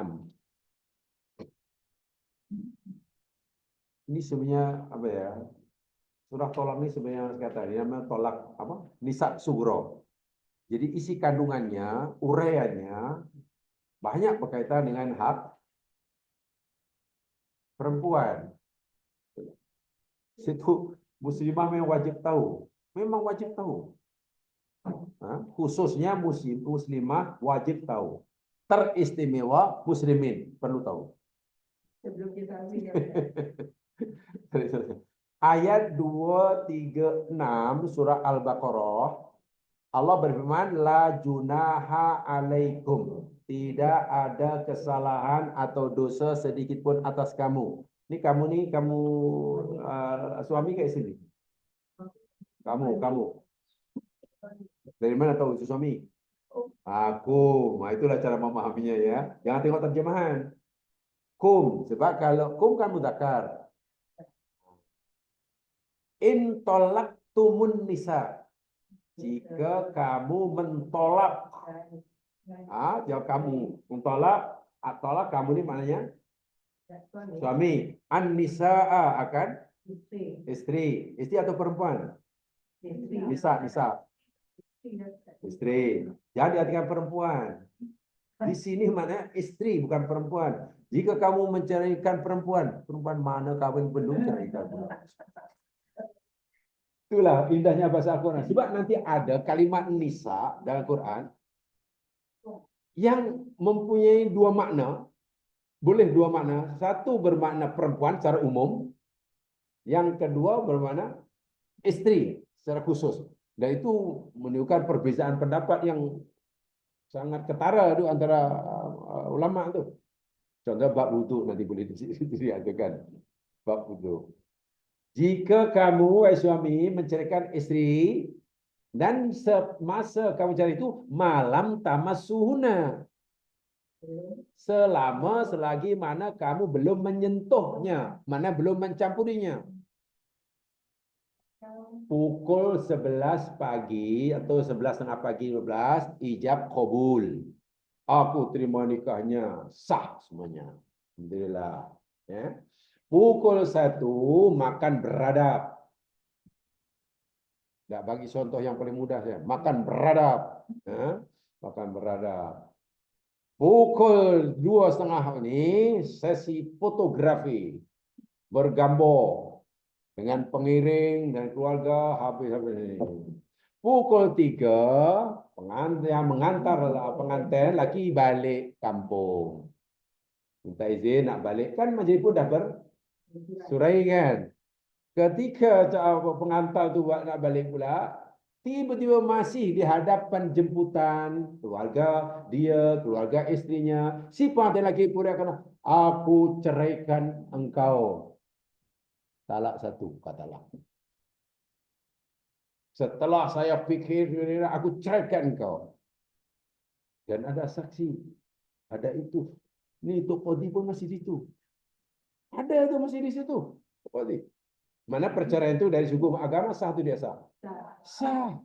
Ini sebenarnya apa ya? Surah tolak ini sebenarnya kata ini namanya tolak apa? Nisa Sugro. Jadi isi kandungannya, uraiannya banyak berkaitan dengan hak perempuan. Situ muslimah memang wajib tahu. Memang wajib tahu. Khususnya muslimah wajib tahu. Teristimewa muslimin perlu tahu. Sebelum kita Ayat 236 surah Al-Baqarah, Allah berfirman, la junaha alaikum. Tidak ada kesalahan atau dosa sedikit pun atas kamu. Ini kamu suami kayak sini. Kamu. Dari mana tahu itu suami? Aku. Nah, itulah cara memahaminya ya. Jangan tengok terjemahan. Kum. Sebab kalau kum kan mudzakkar. In tolaktumun nisa. Jika kamu mentolak. Jika kamu mentolak. Tolak kamu ini maknanya suami. An-nisa'a akan istri. Istri atau perempuan? Nisa. Istri. Jangan diartikan perempuan. Di sini mana istri bukan perempuan. Jika kamu mencarikan perempuan mana kawin belum carikan perempuan. Itulah indahnya bahasa Al-Quran. Sebab nanti ada kalimat nisa dalam Quran yang mempunyai dua makna. Boleh dua makna. Satu bermakna perempuan secara umum. Yang kedua bermakna istri secara khusus. Dan itu menunjukkan perbezaan pendapat yang sangat ketara itu antara ulama itu. Contoh bab wudu nanti boleh diajukan. Bab wudu. Jika kamu suami mencarikan istri dan semasa kamu cari itu malam tamassuhuna. Selagi mana kamu belum menyentuhnya, mana belum mencampurinya. Pukul 11 pagi atau 11.30 pagi 12 ijab qabul. Aku terima nikahnya, sah semuanya. Alhamdulillah. Ya. Pukul 1 makan beradab. Tak bagi contoh yang paling mudah saja. Makan beradab. Ya. Makan beradab. Pukul 2.30 ini sesi fotografi. Bergambar. Dengan pengiring dan keluarga habis-habis ini. Pukul 3, pengantin mengantar pengantin lagi balik kampung. Minta izin nak balik kan majlis pun dah bersurai kan. Ketika pengantar tu nak balik pula, tiba-tiba masih di hadapan jemputan keluarga dia, keluarga istrinya. Si pengantin lagi pura kata, aku ceraikan engkau. Talak 1, katalah. Setelah saya fikir, aku ceraikan engkau. Dan ada saksi, ada itu. Ni Tok Qadi pun masih di situ. Ada tu masih di situ. Tok Qadi. Mana perceraian itu dari hukum agama sah atau dia sah? Sah.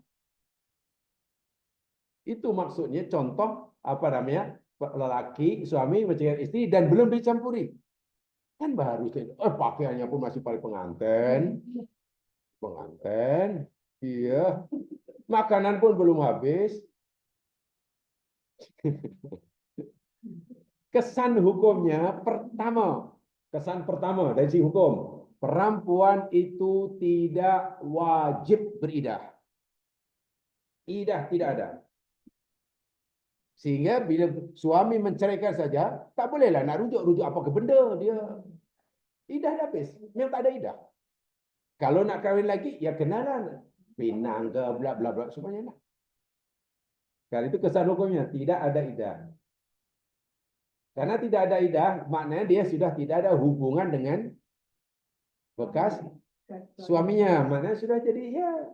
Itu maksudnya contoh apa namanya? Lelaki, suami menceraikan istri dan belum dicampuri. Kan baru pakaiannya pun masih pakai pengantin. Pengantin, iya. Makanan pun belum habis. Kesan hukumnya kesan pertama dari sisi hukum, perempuan itu tidak wajib beridah. Idah tidak ada. Sehingga bila suami menceraikan saja, tak bolehlah nak rujuk apa ke benda dia. Idah dah habis, memang tak ada idah. Kalau nak kahwin lagi, ya kenalan. Pinang ke, bla bla bla, semuanya lah. Kalau itu kesan hukumnya, tidak ada idah. Karena tidak ada idah, maknanya dia sudah tidak ada hubungan dengan bekas suaminya. Maknanya sudah jadi, ya,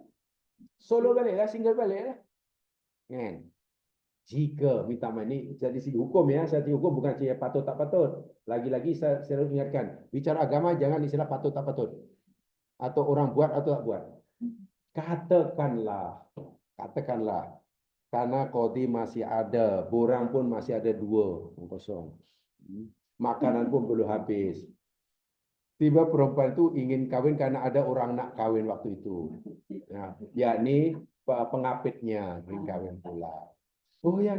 solo balik lah, single balik lah. Kan? Jika minta ini jadi segi hukum ya, segi hukum bukan saya patut tak patut. Lagi-lagi saya selalu ingatkan, bicara agama jangan istilah patut tak patut. Atau orang buat atau tak buat. Katakanlah, karena qadi masih ada, borang pun masih ada 2 kosong. Makanan pun belum habis. Tiba perempuan itu ingin kawin karena ada orang nak kawin waktu itu. Nah, yakni pengapitnya ingin kawin pula. Oh ya,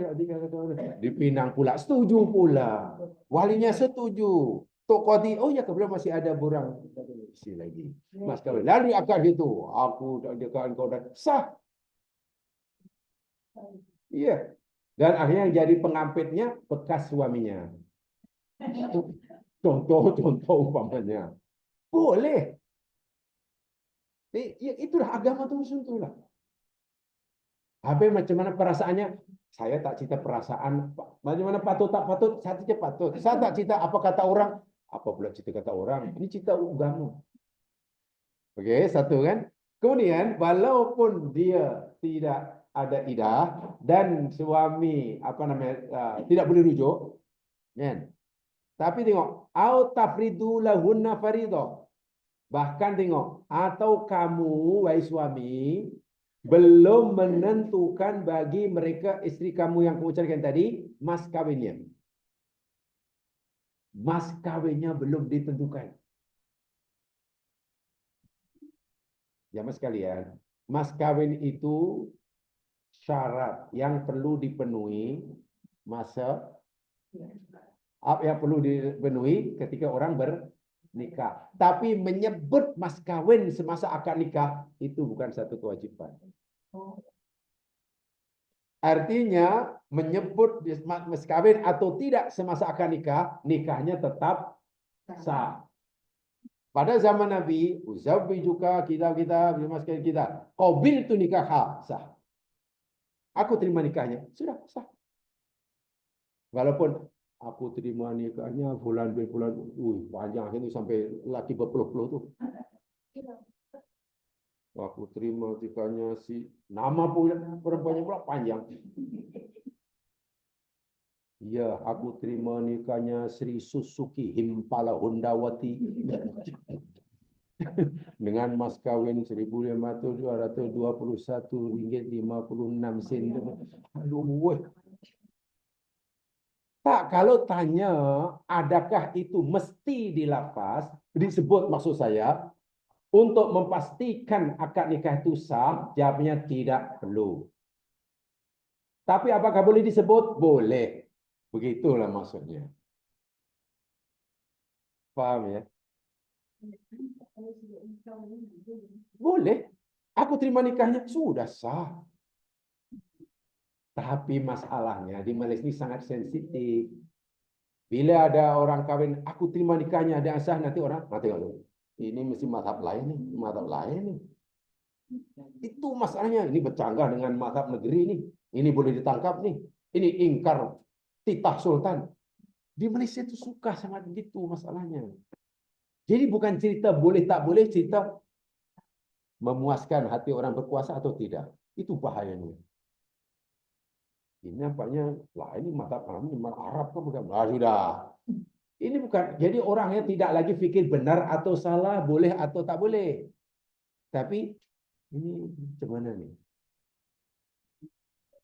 di Pinang pula setuju pula. Walinya setuju. Tok Qadi, oh ya kebetulan masih ada borang isi lagi. Mas kawin. Lari akad itu. Aku tak dekat kau dah sah. Iya. Dan akhirnya yang jadi pengampitnya bekas suaminya. Itu contoh umpamanya. Boleh. Itulah agama tu itulah. Habis macam mana perasaannya? Saya tak cerita perasaan. Macam mana patut tak patut? Saya cerita patut. Saya tak cerita apa kata orang. Apa pula cerita kata orang? Ini cerita agama. Okey, satu kan? Kemudian walaupun dia tidak ada idah dan suami tidak boleh rujuk, kan? Tapi tengok, au tafridu lahunna faridah. Bahkan tengok, atau kamu wahai suami belum menentukan bagi mereka isteri kamu yang kamu ceraikan tadi mas kawinnya. Mas kawinnya belum ditentukan. Ya mas sekalian, mas kawin itu syarat yang perlu dipenuhi yang perlu dipenuhi ketika orang bernikah. Tapi menyebut mas kawin semasa akad nikah itu bukan satu kewajiban. Artinya menyebut mas kawin atau tidak semasa akad nikah, nikahnya tetap sah. Pada zaman Nabi, uzawwijuka kita mas kawin kita, qabiltu nikah sah. Aku terima nikahnya, sudah sah. Walaupun aku terima nikahnya bulan panjang itu sampai laki berpuluh-puluh tu. Aku terima nikahnya si nama pula perempuannya pula panjang. Ya, aku terima nikahnya Sri Suzuki Himpala Hondawati dengan mas kawin RM1,221.56. Aduh, tak, kalau tanya adakah itu mesti dilafaz, disebut maksud saya, untuk memastikan akad nikah itu sah, jawabnya tidak perlu. Tapi apakah boleh disebut? Boleh. Begitulah maksudnya. Faham ya? Kalau sudah engkau ini boleh. Boleh. Aku terima nikahnya, sudah sah. Tapi masalahnya di Malaysia ini sangat sensitif. Bila ada orang kawin, aku terima nikahnya, ada sah, nanti orang, tengok dulu. Ini mesti mazhab lain nih, mazhab lain nih. Itu masalahnya. Ini bercanggah dengan mazhab negeri nih. Ini boleh ditangkap nih. Ini ingkar titah sultan. Di Malaysia itu suka sama begitu masalahnya. Jadi bukan cerita boleh tak boleh, cerita memuaskan hati orang berkuasa atau tidak. Itu bahayanya. Ini nampaknya, lah ini mazhab Arab kan bukan. Ah, sudah. Ini bukan. Jadi orangnya tidak lagi fikir benar atau salah, boleh atau tak boleh. Tapi ini macam mana nih?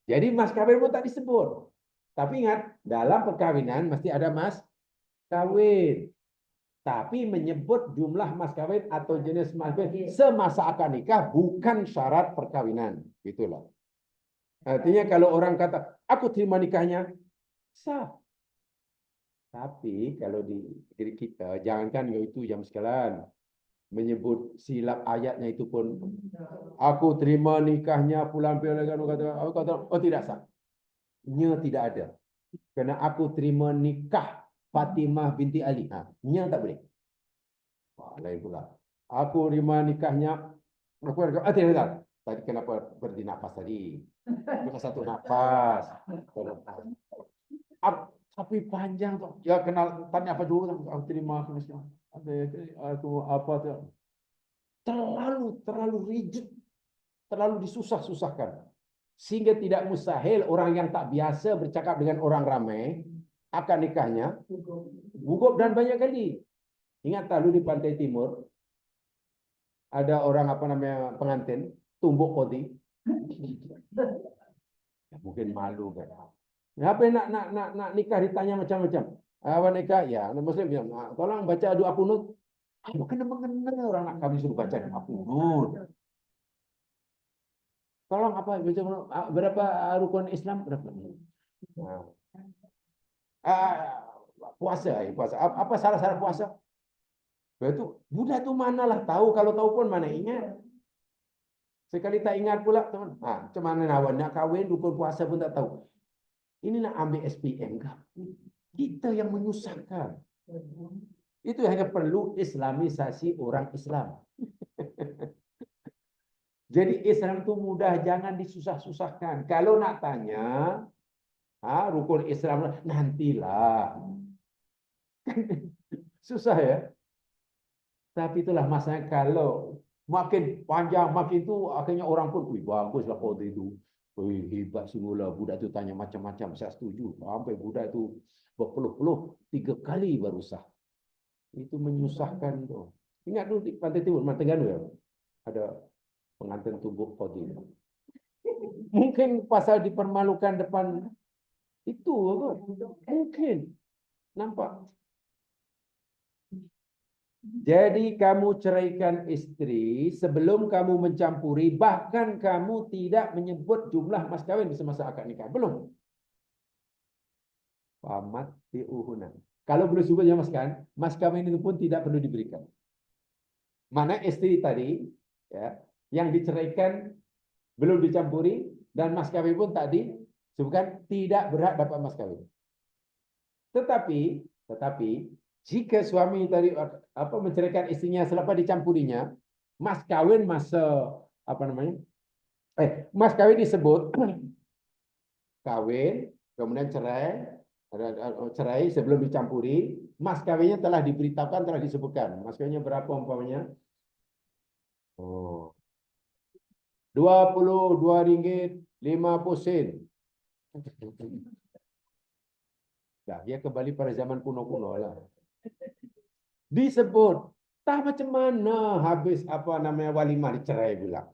Jadi mas kawin pun tak disebut. Tapi ingat, dalam perkawinan mesti ada mas kawin. Tapi menyebut jumlah mas kawin atau jenis mas kawin semasa akad nikah bukan syarat perkawinan. Itulah. Artinya kalau orang kata, aku terima nikahnya, sah. Tapi kalau di diri kita, jangankan itu jam sekalian. Menyebut silap ayatnya itu pun, aku terima nikahnya pulang pialakan, aku kata, oh tidak sah. Nya tidak ada. Kerana aku terima nikah Fatimah binti Ali. Nya tak boleh. Lain pula. Aku terima nikahnya, tidak. Tadi kenapa berhenti nafas tadi? Bukan satu nafas. Tapi panjang tuh. Ya kenal tanya apa dulu? Aku terima aku apa tuh? Terlalu rigid, terlalu disusah-susahkan. Sehingga tidak mustahil orang yang tak biasa bercakap dengan orang ramai akan nikahnya gugup dan banyak kali. Ingat dulu di Pantai Timur ada orang apa namanya pengantin tumbuk kodi. Ya, mungkin malu kan. Apa nak nikah ditanya macam-macam. Apa nikah? Ya, Muslim bilang, tolong baca doa kunut. Bukan mengenal orang nak kami suruh baca doa kunut. Tolong apa baca berapa rukun Islam berapa? Nah. Puasa. Apa syarat-syarat puasa? Itu Buddha tu manalah tahu, kalau tahu pun mana ingat. Sekali tak ingat pula teman. Macam mana nak kahwin rukun puasa pun tak tahu. Ini nak ambil SPM kah? Kita yang menyusahkan. Itu hanya perlu islamisasi orang Islam. Jadi Islam itu mudah, jangan disusah-susahkan. Kalau nak tanya, rukun Islam nantilah. Susah ya. Tapi itulah masanya kalau makin panjang, makin itu akhirnya orang pun, wih baguslah khotbah itu. Wih hebat semula, budak itu tanya macam-macam, saya setuju. Sampai budak itu berpuluh-puluh, 3 kali baru sah. Itu menyusahkan tuh. Ingat dulu di Pantai Timur, Terengganu ya, ada pengantin tumbuk khotbah. Mungkin pasal dipermalukan depan itu, mungkin nampak. Jadi kamu ceraikan istri sebelum kamu mencampuri, bahkan kamu tidak menyebut jumlah mas kawin di semasa akad nikah. Belum. Famatiuhunna. Kalau belum sebut mas kawin itu pun tidak perlu diberikan. Mana istri tadi ya, yang diceraikan belum dicampuri dan mas kawin pun tadi sebutkan tidak berhak dapat mas kawin. Tetapi jika suami tadi menceraikan istrinya selepas dicampurinya, mas kawin masa mas kawin disebut kawin, kemudian cerai sebelum dicampuri, mas kawinnya telah diberitahukan, telah disebutkan. Mas kawinnya berapa umpamanya? RM22.50. Nah, dia kembali pada zaman kuno-kuno lah. Disebut, tak macam mana habis walimah dicerai pula.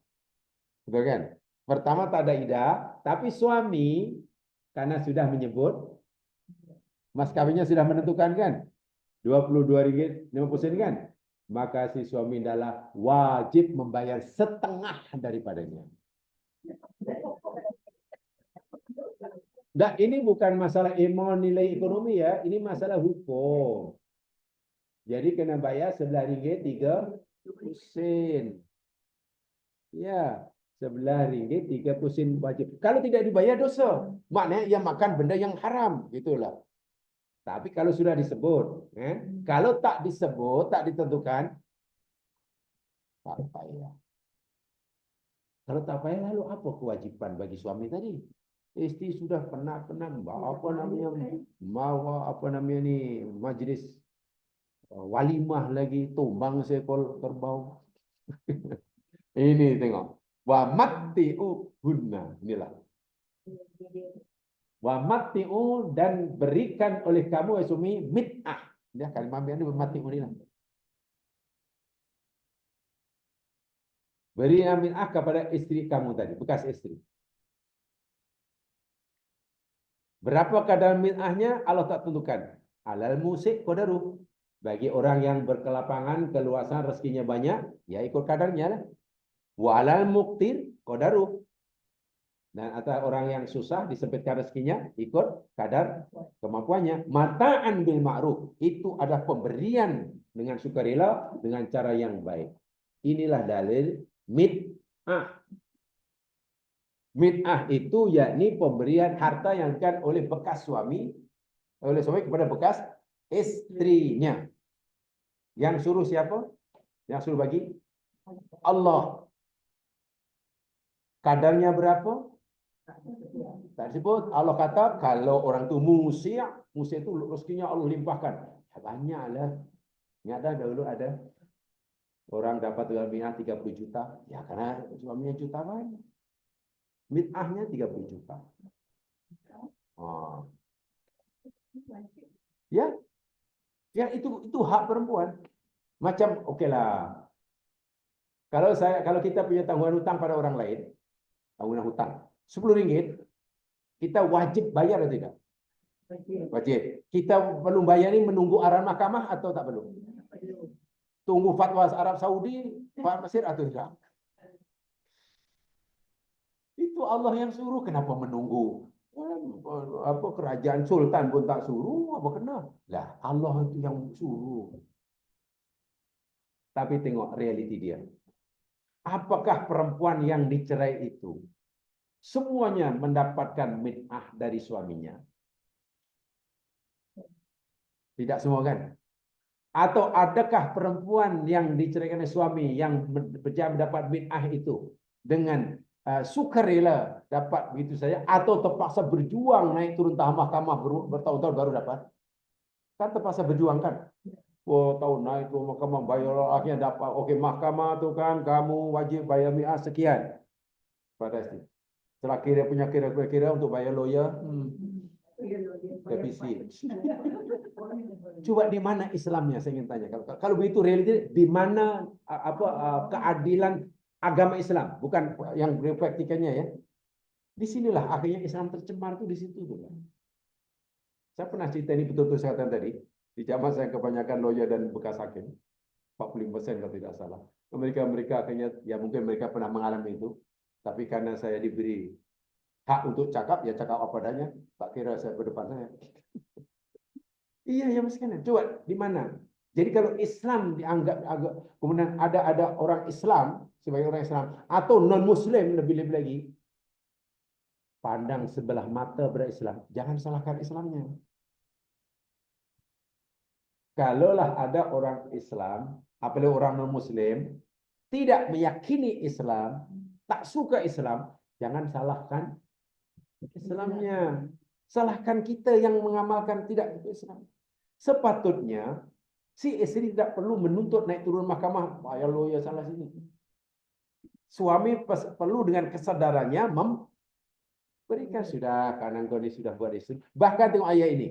Betul kan? Pertama tak ada idah, tapi suami karena sudah menyebut mas kawinnya sudah menentukan kan? RM22.50 kan? Maka si suami adalah wajib membayar setengah daripadanya. Dan ini bukan masalah nilai ekonomi ya, ini masalah hukum. Jadi kena bayar RM11.30. sen. Ya, 11 ringgit 30 sen wajib. Kalau tidak dibayar dosa. Maknanya ia makan benda yang haram, gitulah. Tapi kalau sudah disebut, kalau tak disebut, tak ditentukan, tak payah. Kalau tak payah, lalu apa kewajiban bagi suami tadi? Istri sudah penat-penat, apa namanya, mawa apa namanya ni, majlis walimah lagi, tumbang seekor kerbau. Ini tengok. Wa matti'u hunna. Inilah. Wa matti'u, dan berikan oleh kamu suami mit'ah. Ya, kalimah ini matti'u ini lah. Beri mit'ah kepada istri kamu tadi, bekas istri. Berapa kadar mit'ahnya Allah tak tentukan. Alal musik qadaru. Bagi orang yang berkelapangan, keluasan, rezekinya banyak, ya ikut kadarnya lah. Wa alal muqtir qadaru. Dan atau orang yang susah disempitkan rezekinya, ikut kadar kemampuannya. Mata'an bil ma'ruf, itu adalah pemberian dengan sukarela dengan cara yang baik. Inilah dalil mit'ah. Mit'ah itu yakni pemberian harta yang diberikan oleh bekas suami, kepada bekas istrinya. Yang suruh siapa? Yang suruh bagi? Allah. Kadarnya berapa? Tak disebut. Allah kata kalau orang tu musi' itu rezekinya Allah limpahkan. Ya, banyaklah. Ingat dah dahulu ada orang dapat mit'ah 30 juta. Ya karena suaminya juta banyak. Mit'ahnya 30 juta. Oh. Ya. Ya itu hak perempuan. Macam okeylah. Kalau kita punya tanggungan hutang pada orang lain, tanggungan hutang 10 ringgit, kita wajib bayar atau tidak? Wajib. Kita perlu bayar ini menunggu arahan mahkamah atau tak perlu? Tunggu fatwa Arab Saudi, Pak Mesir atau tidak? Itu Allah yang suruh, kenapa menunggu? Apa kerajaan sultan pun tak suruh, apa kena? Lah Allah itu yang suruh. Tapi tengok realiti dia. Apakah perempuan yang dicerai itu semuanya mendapatkan mit'ah dari suaminya? Tidak semua kan? Atau adakah perempuan yang diceraikan oleh suami yang mendapat mit'ah itu dengan sukarela dapat begitu saja, atau terpaksa berjuang naik turun tahap mahkamah bertahun-tahun baru dapat? Kan terpaksa berjuang kan? Oh, tahun naik turun mahkamah bayar, akhirnya dapat. Okey, mahkamah tu kan kamu wajib bayar mit'ah sekian pada istri. Setelah kira untuk bayar lawyer, defisit. Coba di mana Islamnya, saya ingin tanya. Kalau begitu realiti, di mana keadilan agama Islam, bukan yang praktikannya ya. Di sinilah akhirnya Islam tercemar tuh di situ tuh. Saya pernah cerita ini betul-betul saya katakan tadi. Di zaman saya kebanyakan lawyer dan bekas hakim, 40% kalau tidak salah. Mereka akhirnya, ya mungkin mereka pernah mengalami itu. Tapi karena saya diberi hak untuk cakap, ya cakap apa adanya. Tak kira saya berdepan saya. Iya, ya misalnya. Coba di mana? Jadi kalau Islam dianggap agak, kemudian ada orang Islam sebagai orang Islam atau non Muslim lebih-lebih lagi, pandang sebelah mata berislam, jangan salahkan Islamnya. Kalaulah ada orang Islam, apalagi orang non Muslim, tidak meyakini Islam, tak suka Islam, jangan salahkan Islamnya. Salahkan kita yang mengamalkan tidak Islam. Sepatutnya si istri tidak perlu menuntut naik turun mahkamah, bayar lawyer salah sini. Suami perlu dengan kesadarannya memberikan sudah, kanan kau sudah buat istri. Bahkan tengok ayat ini.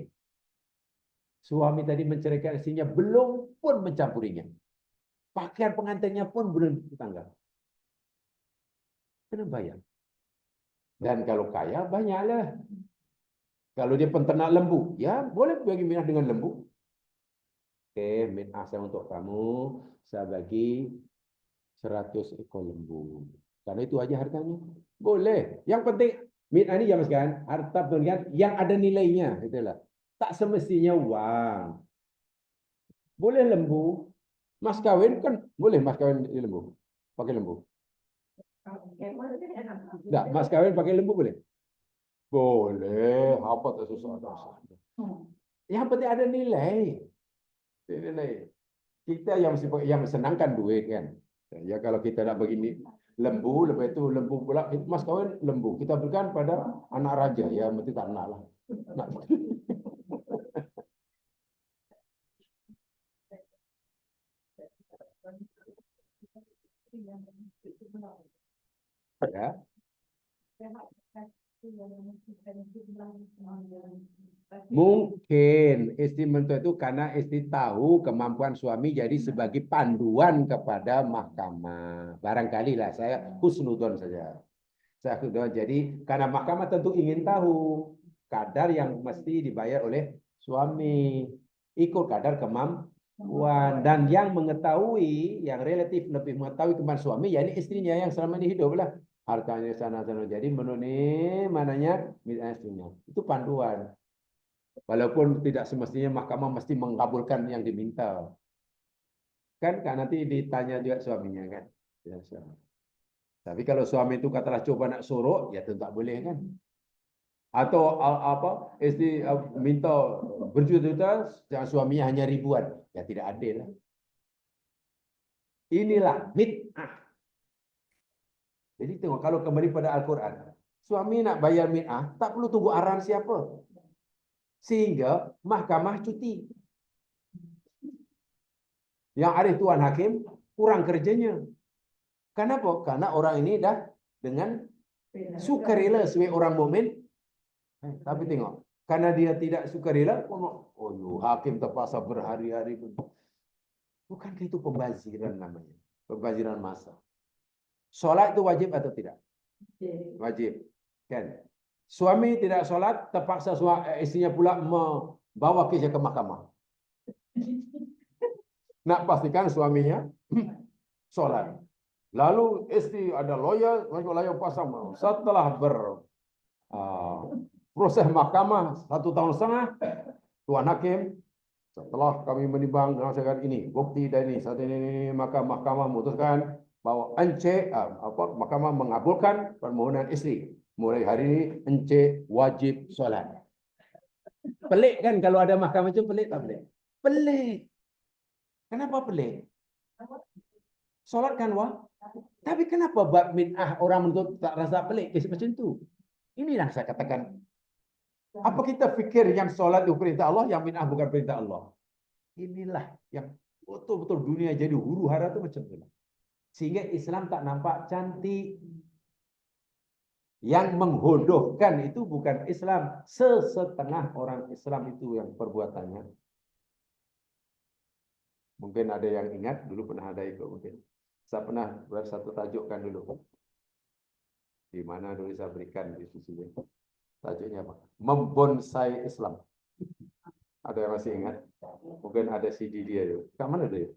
Suami tadi menceraikan istrinya belum pun mencampurinya. Pakaian pengantinnya pun belum ditanggal. Kena bayar. Dan kalau kaya banyaklah. Kalau dia penternak lembu, ya boleh bagi minah dengan lembu. Oke, mit'ah saya untuk kamu, saya bagi 100 ekor lembu. Karena itu aja harganya. Boleh. Yang penting mit'ah ini ya mas kan, harta pemberian yang ada nilainya, itulah. Tak semestinya uang. Boleh lembu, Mas kawin kan boleh mas kawin di lembu. Pakai lembu. Enggak, mas kawin pakai lembu boleh? Boleh. Apa tak susah. Yang penting ada nilai. Nilai. Kita yang senangkan duit kan. Ya kalau kita nak begini lembu, lepas itu lembu pula mas kawin lembu. Kita berikan pada anak raja ya, mesti tak nak lah. Nak. Ya. Mungkin istri mentua itu karena istri tahu kemampuan suami jadi sebagai panduan kepada mahkamah. Barangkali lah saya husnudon saja. Saya husnudon. Jadi karena mahkamah tentu ingin tahu kadar yang mesti dibayar oleh suami. Ikut kadar kemampuan. Dan yang mengetahui, yang relatif lebih mengetahui kemampuan suami, yakni istrinya yang selama ini hidup lah. Hartanya sana-sana. Jadi menurut ini mananya milik istrinya. Itu panduan. Walaupun tidak semestinya mahkamah mesti mengabulkan yang diminta. Kan nanti ditanya juga suaminya kan. Ya, suami. Tapi kalau suami itu katalah coba nak suruh, ya tentu tak boleh kan. Atau apa istri minta berjuta-juta, yang suaminya hanya ribuan. Ya tidak adil lah. Inilah bid'ah. Jadi tengok kalau kembali pada Al-Quran. Suami nak bayar bid'ah, tak perlu tunggu arahan siapa. Sehingga mahkamah cuti. Yang ada Tuan Hakim kurang kerjanya. Kenapa? Karena orang ini dah dengan sukarela sebagai orang mukmin. Tapi tengok, karena dia tidak sukarela, oh hakim terpaksa berhari-hari. Bukankah itu pembaziran namanya? Pembaziran massa. Solat itu wajib atau tidak? Wajib. Kan? Suami tidak solat, terpaksa istrinya pula membawa kisah ke mahkamah. Nak pastikan suaminya solat. Lalu istri ada lawyer pasang. Setelah proses mahkamah 1 tahun setengah, Tuan Hakim, setelah kami menimbang berdasarkan ini, bukti dan ini, saat ini maka mahkamah memutuskan bahwa mahkamah mengabulkan permohonan istri. Mulai hari ini Ence wajib solat. Pelik kan kalau ada mahkamah itu pelik tak pelik? Pelik. Kenapa pelik? Solat kan wah. Tapi kenapa bab bid'ah orang menuntut tak rasa pelik kisah macam tu? Inilah saya katakan. Apa kita fikir yang solat itu perintah Allah, yang bid'ah bukan perintah Allah? Inilah yang betul-betul dunia jadi huru hara itu macam itulah. Sehingga Islam tak nampak cantik. Yang menghodohkan itu bukan Islam. Sesetengah orang Islam itu yang perbuatannya. Mungkin ada yang ingat, dulu pernah ada ikut mungkin. Saya pernah buat satu tajukkan dulu. Di mana dulu saya berikan di sisi ini. Tajuknya apa? Membonsai Islam. Ada yang masih ingat? Mungkin ada CD dia itu. Kat mana dia?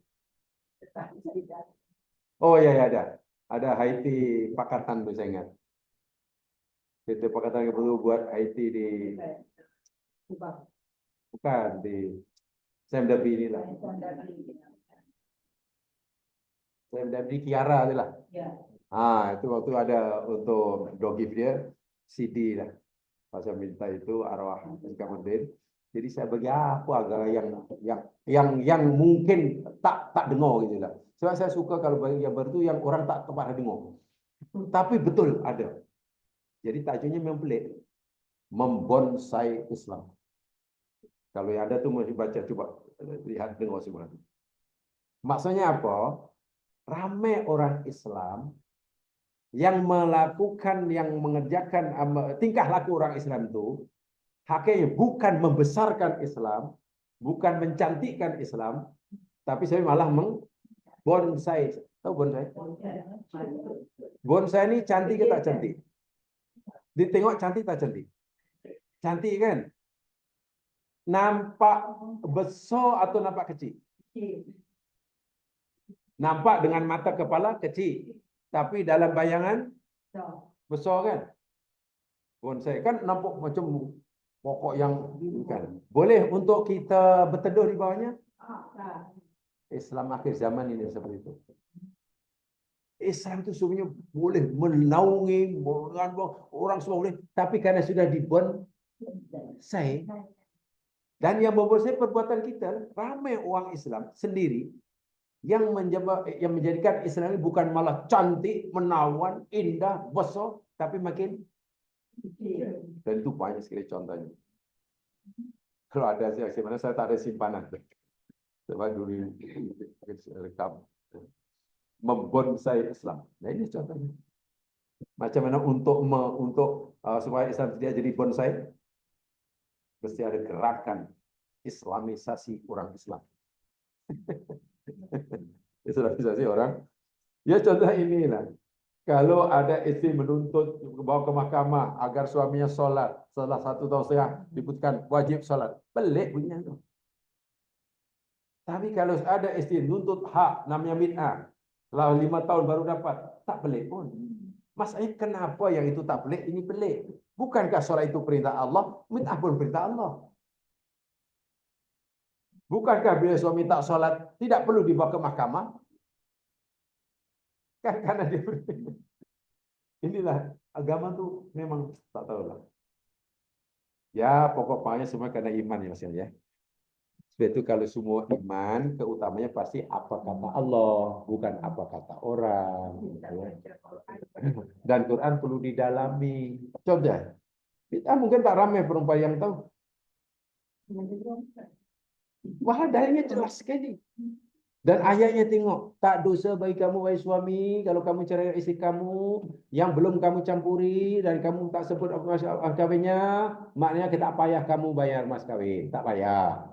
Oh ya ada. Ada Haiti Pakatan tu saya ingat. Itu Pakatan yang perlu buat Haiti di bukan di SMW inilah. SMW Kiara itulah. Itu waktu ada untuk dogif dia CD lah. Pasal minta itu arwah Kamardin. Jadi saya bagi apa agak yang mungkin tak dengar gitu lah. Sebab saya suka kalau bagi yang baru tu yang orang tak pernah dengar. Tapi betul ada. Jadi tajuknya memang pelik. Membonsai Islam. Kalau yang ada tu mesti baca coba lihat dengar semua. Maksudnya apa? Ramai orang Islam yang melakukan, yang mengerjakan tingkah laku orang Islam itu, hakikatnya bukan membesarkan Islam, bukan mencantikkan Islam, tapi saya malah membonsai. Tahu bonsai? Bonsai ini cantik ke tak cantik? Ditengok cantik tak cantik? Cantik kan? Nampak besar atau nampak kecil? Nampak dengan mata kepala kecil. Tapi dalam bayangan besar kan? Bonsai kan nampak macam pokok yang kan. Boleh untuk kita berteduh di bawahnya? Islam akhir zaman ini seperti itu. Islam itu sebenarnya boleh menaungi, orang semua boleh, tapi karena sudah dibonsai, dan yang membonsai perbuatan kita, ramai orang Islam sendiri yang menjadikan Islam ini bukan malah cantik, menawan, indah, besar, tapi makin kecil. Dan itu banyak sekali contohnya. Kalau ada sih mana saya tak ada simpanan. Coba dulu rekam. Membonsai Islam. Nah ini contohnya. Macam mana untuk supaya Islam tidak jadi bonsai, mesti ada gerakan Islamisasi orang Islam. Islamisasi orang. Ya contoh inilah. Kalau ada istri menuntut bawa ke mahkamah agar suaminya sholat setelah 1 tahun setengah diputuskan wajib sholat, pelik bunyinya itu. Tapi kalau ada istri menuntut hak namanya bid'ah, lah 5 tahun baru dapat, tak pelik pun. Masalahnya kenapa yang itu tak pelik, ini pelik? Bukankah sholat itu perintah Allah, bid'ah pun perintah Allah? Bukankah bila suami tak sholat tidak perlu dibawa ke mahkamah? Kan karena dia inilah agama tuh memang tak tahu lah. Ya pokoknya semua karena iman ya Mas ya. Sebab itu kalau semua iman keutamanya pasti apa kata Allah, bukan apa kata orang. Dan Quran perlu didalami. Coba kita mungkin tak ramai perempuan yang tahu. Wah dalilnya jelas sekali. Dan ayatnya tengok, tak dosa bagi kamu wahai suami kalau kamu cerai istri kamu yang belum kamu campuri dan kamu tak sebut mas kawinnya, maknanya kita payah kamu bayar mas kawin, tak payah.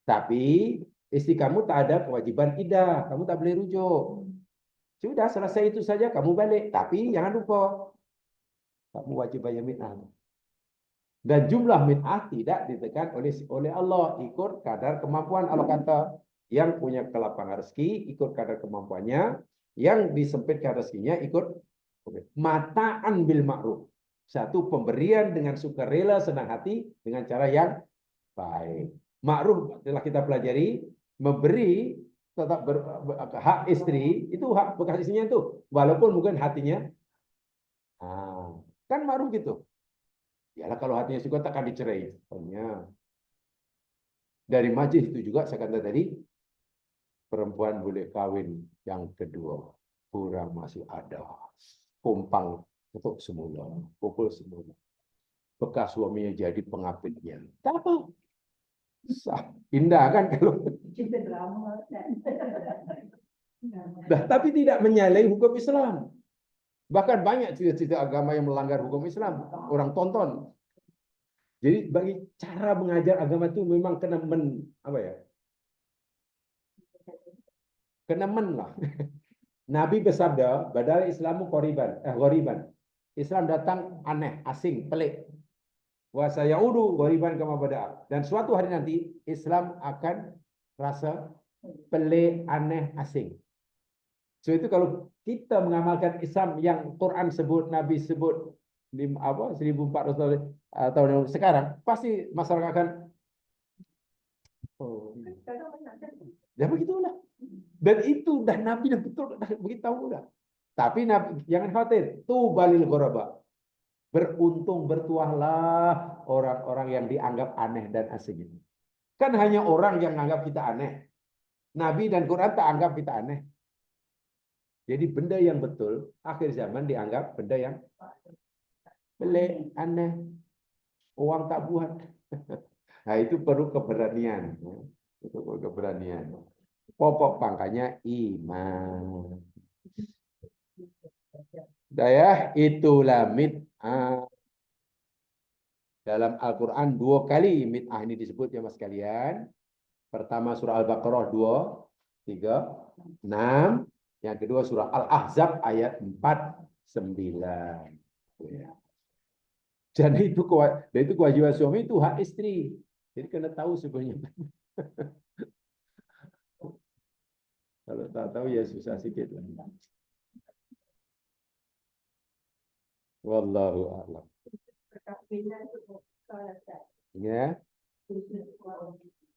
Tapi istri kamu tak ada kewajiban iddah, kamu tak boleh rujuk. Sudah selesai itu saja kamu balik, tapi jangan lupa kamu wajib bayar mid'ah. Dan jumlah mid'ah tidak ditekan oleh Allah, ikut kadar kemampuan. Allah kata yang punya kelapangan rezeki ikut kadar kemampuannya, yang disempitkan rezekinya ikut mataan bil ma'ruf. Satu pemberian dengan sukarela senang hati dengan cara yang baik. Ma'ruf telah kita pelajari, memberi tetap hak istri itu hak bekas istrinya itu, walaupun mungkin hatinya kan ma'ruf gitu. Yalah kalau hatinya suka takkan dicerai. Dari majlis itu juga saya kata tadi, perempuan boleh kawin yang kedua, kurang masih ada. Kumpang untuk semula, pukul semula. Bekas suaminya jadi pengapitnya. Tak apa. Indah kan kalau. Nah, tapi tidak menyalahi hukum Islam. Bahkan banyak cerita-cerita agama yang melanggar hukum Islam. Orang tonton. Jadi bagi cara mengajar agama itu memang kena kena lah. Nabi bersabda, badal Islamu ghoriban. Islam datang aneh, asing, pelik. Wa sayaudu ghoriban kama bada. Dan suatu hari nanti Islam akan rasa pelik, aneh, asing. So itu kalau kita mengamalkan Islam yang Quran sebut, Nabi sebut 1400 tahun yang sekarang, pasti masyarakat akan ya begitulah. Dan itu dah Nabi dah betul dah beritahu dah. Tapi Nabi, jangan khawatir, tu balil ghuraba. Beruntung bertuahlah orang-orang yang dianggap aneh dan asing ini. Kan hanya orang yang menganggap kita aneh. Nabi dan Quran tak anggap kita aneh. Jadi benda yang betul akhir zaman dianggap benda yang pelik, aneh. Orang tak buat. Nah itu perlu keberanian. Itu perlu keberanian. Pokok pangkanya iman. Daya itulah mid'ah. Dalam Al-Quran 2 kali mid'ah ini disebut ya mas kalian. Pertama surah Al-Baqarah 2, 3, 6. Yang kedua surah Al-Ahzab ayat 4, 9. Ya. Dan itu kewajiban suami itu hak istri. Jadi kena tahu sebenarnya. Kalau tak tahu ya susah sikit. Wallahu a'lam. Ya.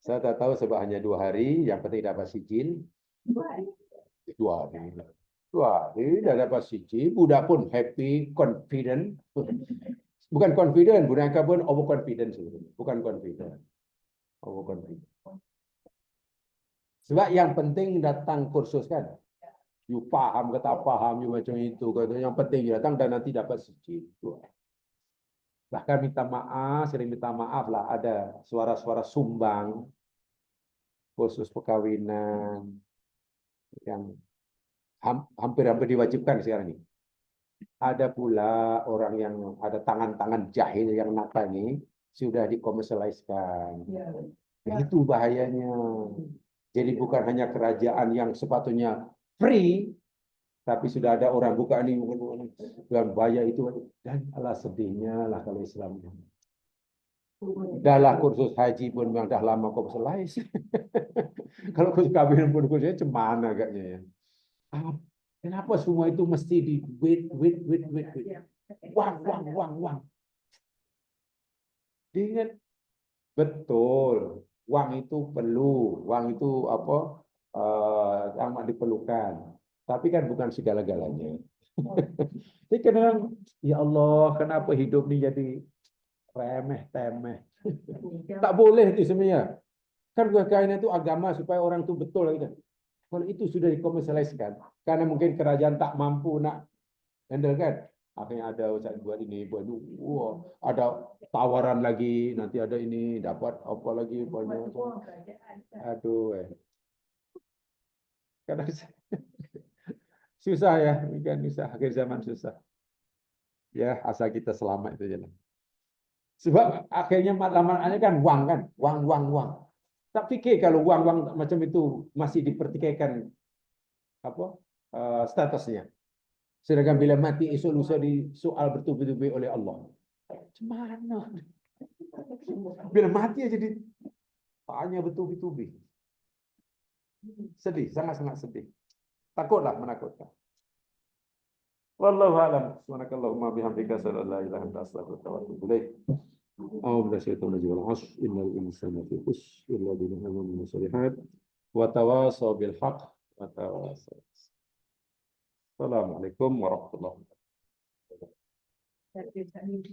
Saya tak tahu sebab hanya 2 hari, yang penting dapat sijil. 2 hari. 2 hari dah dapat siji, budak pun happy, confident. Bukan confident, budak pun overconfident sebenarnya. Bukan confident. Overconfident. Sebab yang penting datang kursus kan. You paham ke tak paham, you macam itu. Yang penting you datang dan nanti dapat siji. Bahkan minta maaf, sering minta maaf lah. Ada suara-suara sumbang. Kursus perkawinan. Yang hampir-hampir diwajibkan sekarang ini. Ada pula orang yang ada tangan-tangan jahil yang nakal ini sudah dikomersialiskan. Nah, itu bahayanya. Jadi bukan hanya kerajaan yang sepatutnya free, tapi sudah ada orang buka ini dan bahaya itu. Dan alah sedihnya lah kalau Islamnya. Dahlah kursus haji pun memang dah lama komersialis. Kalau kursus kawin pun kursusnya cemana agaknya ya. Kenapa semua itu mesti di wait. Wang. Diingat betul, uang itu perlu, uang itu apa amat diperlukan. Tapi kan bukan segala-galanya. Jadi kadang, ya Allah, kenapa hidup ini jadi remeh-temeh? Tak boleh itu sebenarnya. Kan kekayaan itu agama supaya orang itu betul gitu. Kalau itu sudah dikomersialiskan, karena mungkin kerajaan tak mampu nak handle kan, akhirnya ada Ustaz buat ini, buat itu, ada tawaran lagi, nanti ada ini, dapat apa lagi, banyak. Aduh, kadang susah ya, kan susah, akhir zaman susah. Ya, asal kita selamat itu jalan. Sebab akhirnya matlamatnya kan uang kan, uang. Tak fikir kalau uang macam itu masih dipertikaikan apa statusnya. Sedangkan bila mati esok lusa disoal bertubi-tubi oleh Allah. Macam mana? Bila mati aja ditanya bertubi-tubi. Sedih, sangat-sangat sedih. Takutlah, menakutkan. Wallahu a'lam. Subhanakallahumma bihamdika asyhadu an la ilaha illa anta astaghfiruka wa atubu ilaik. A'udzu billahi minasyaitonir rajim. Innal insana fi khusr illa alladziina aamanu wa shalihat wa tawashaw bil haqq wa tawashaw. Assalamualaikum warahmatullahi wabarakatuh.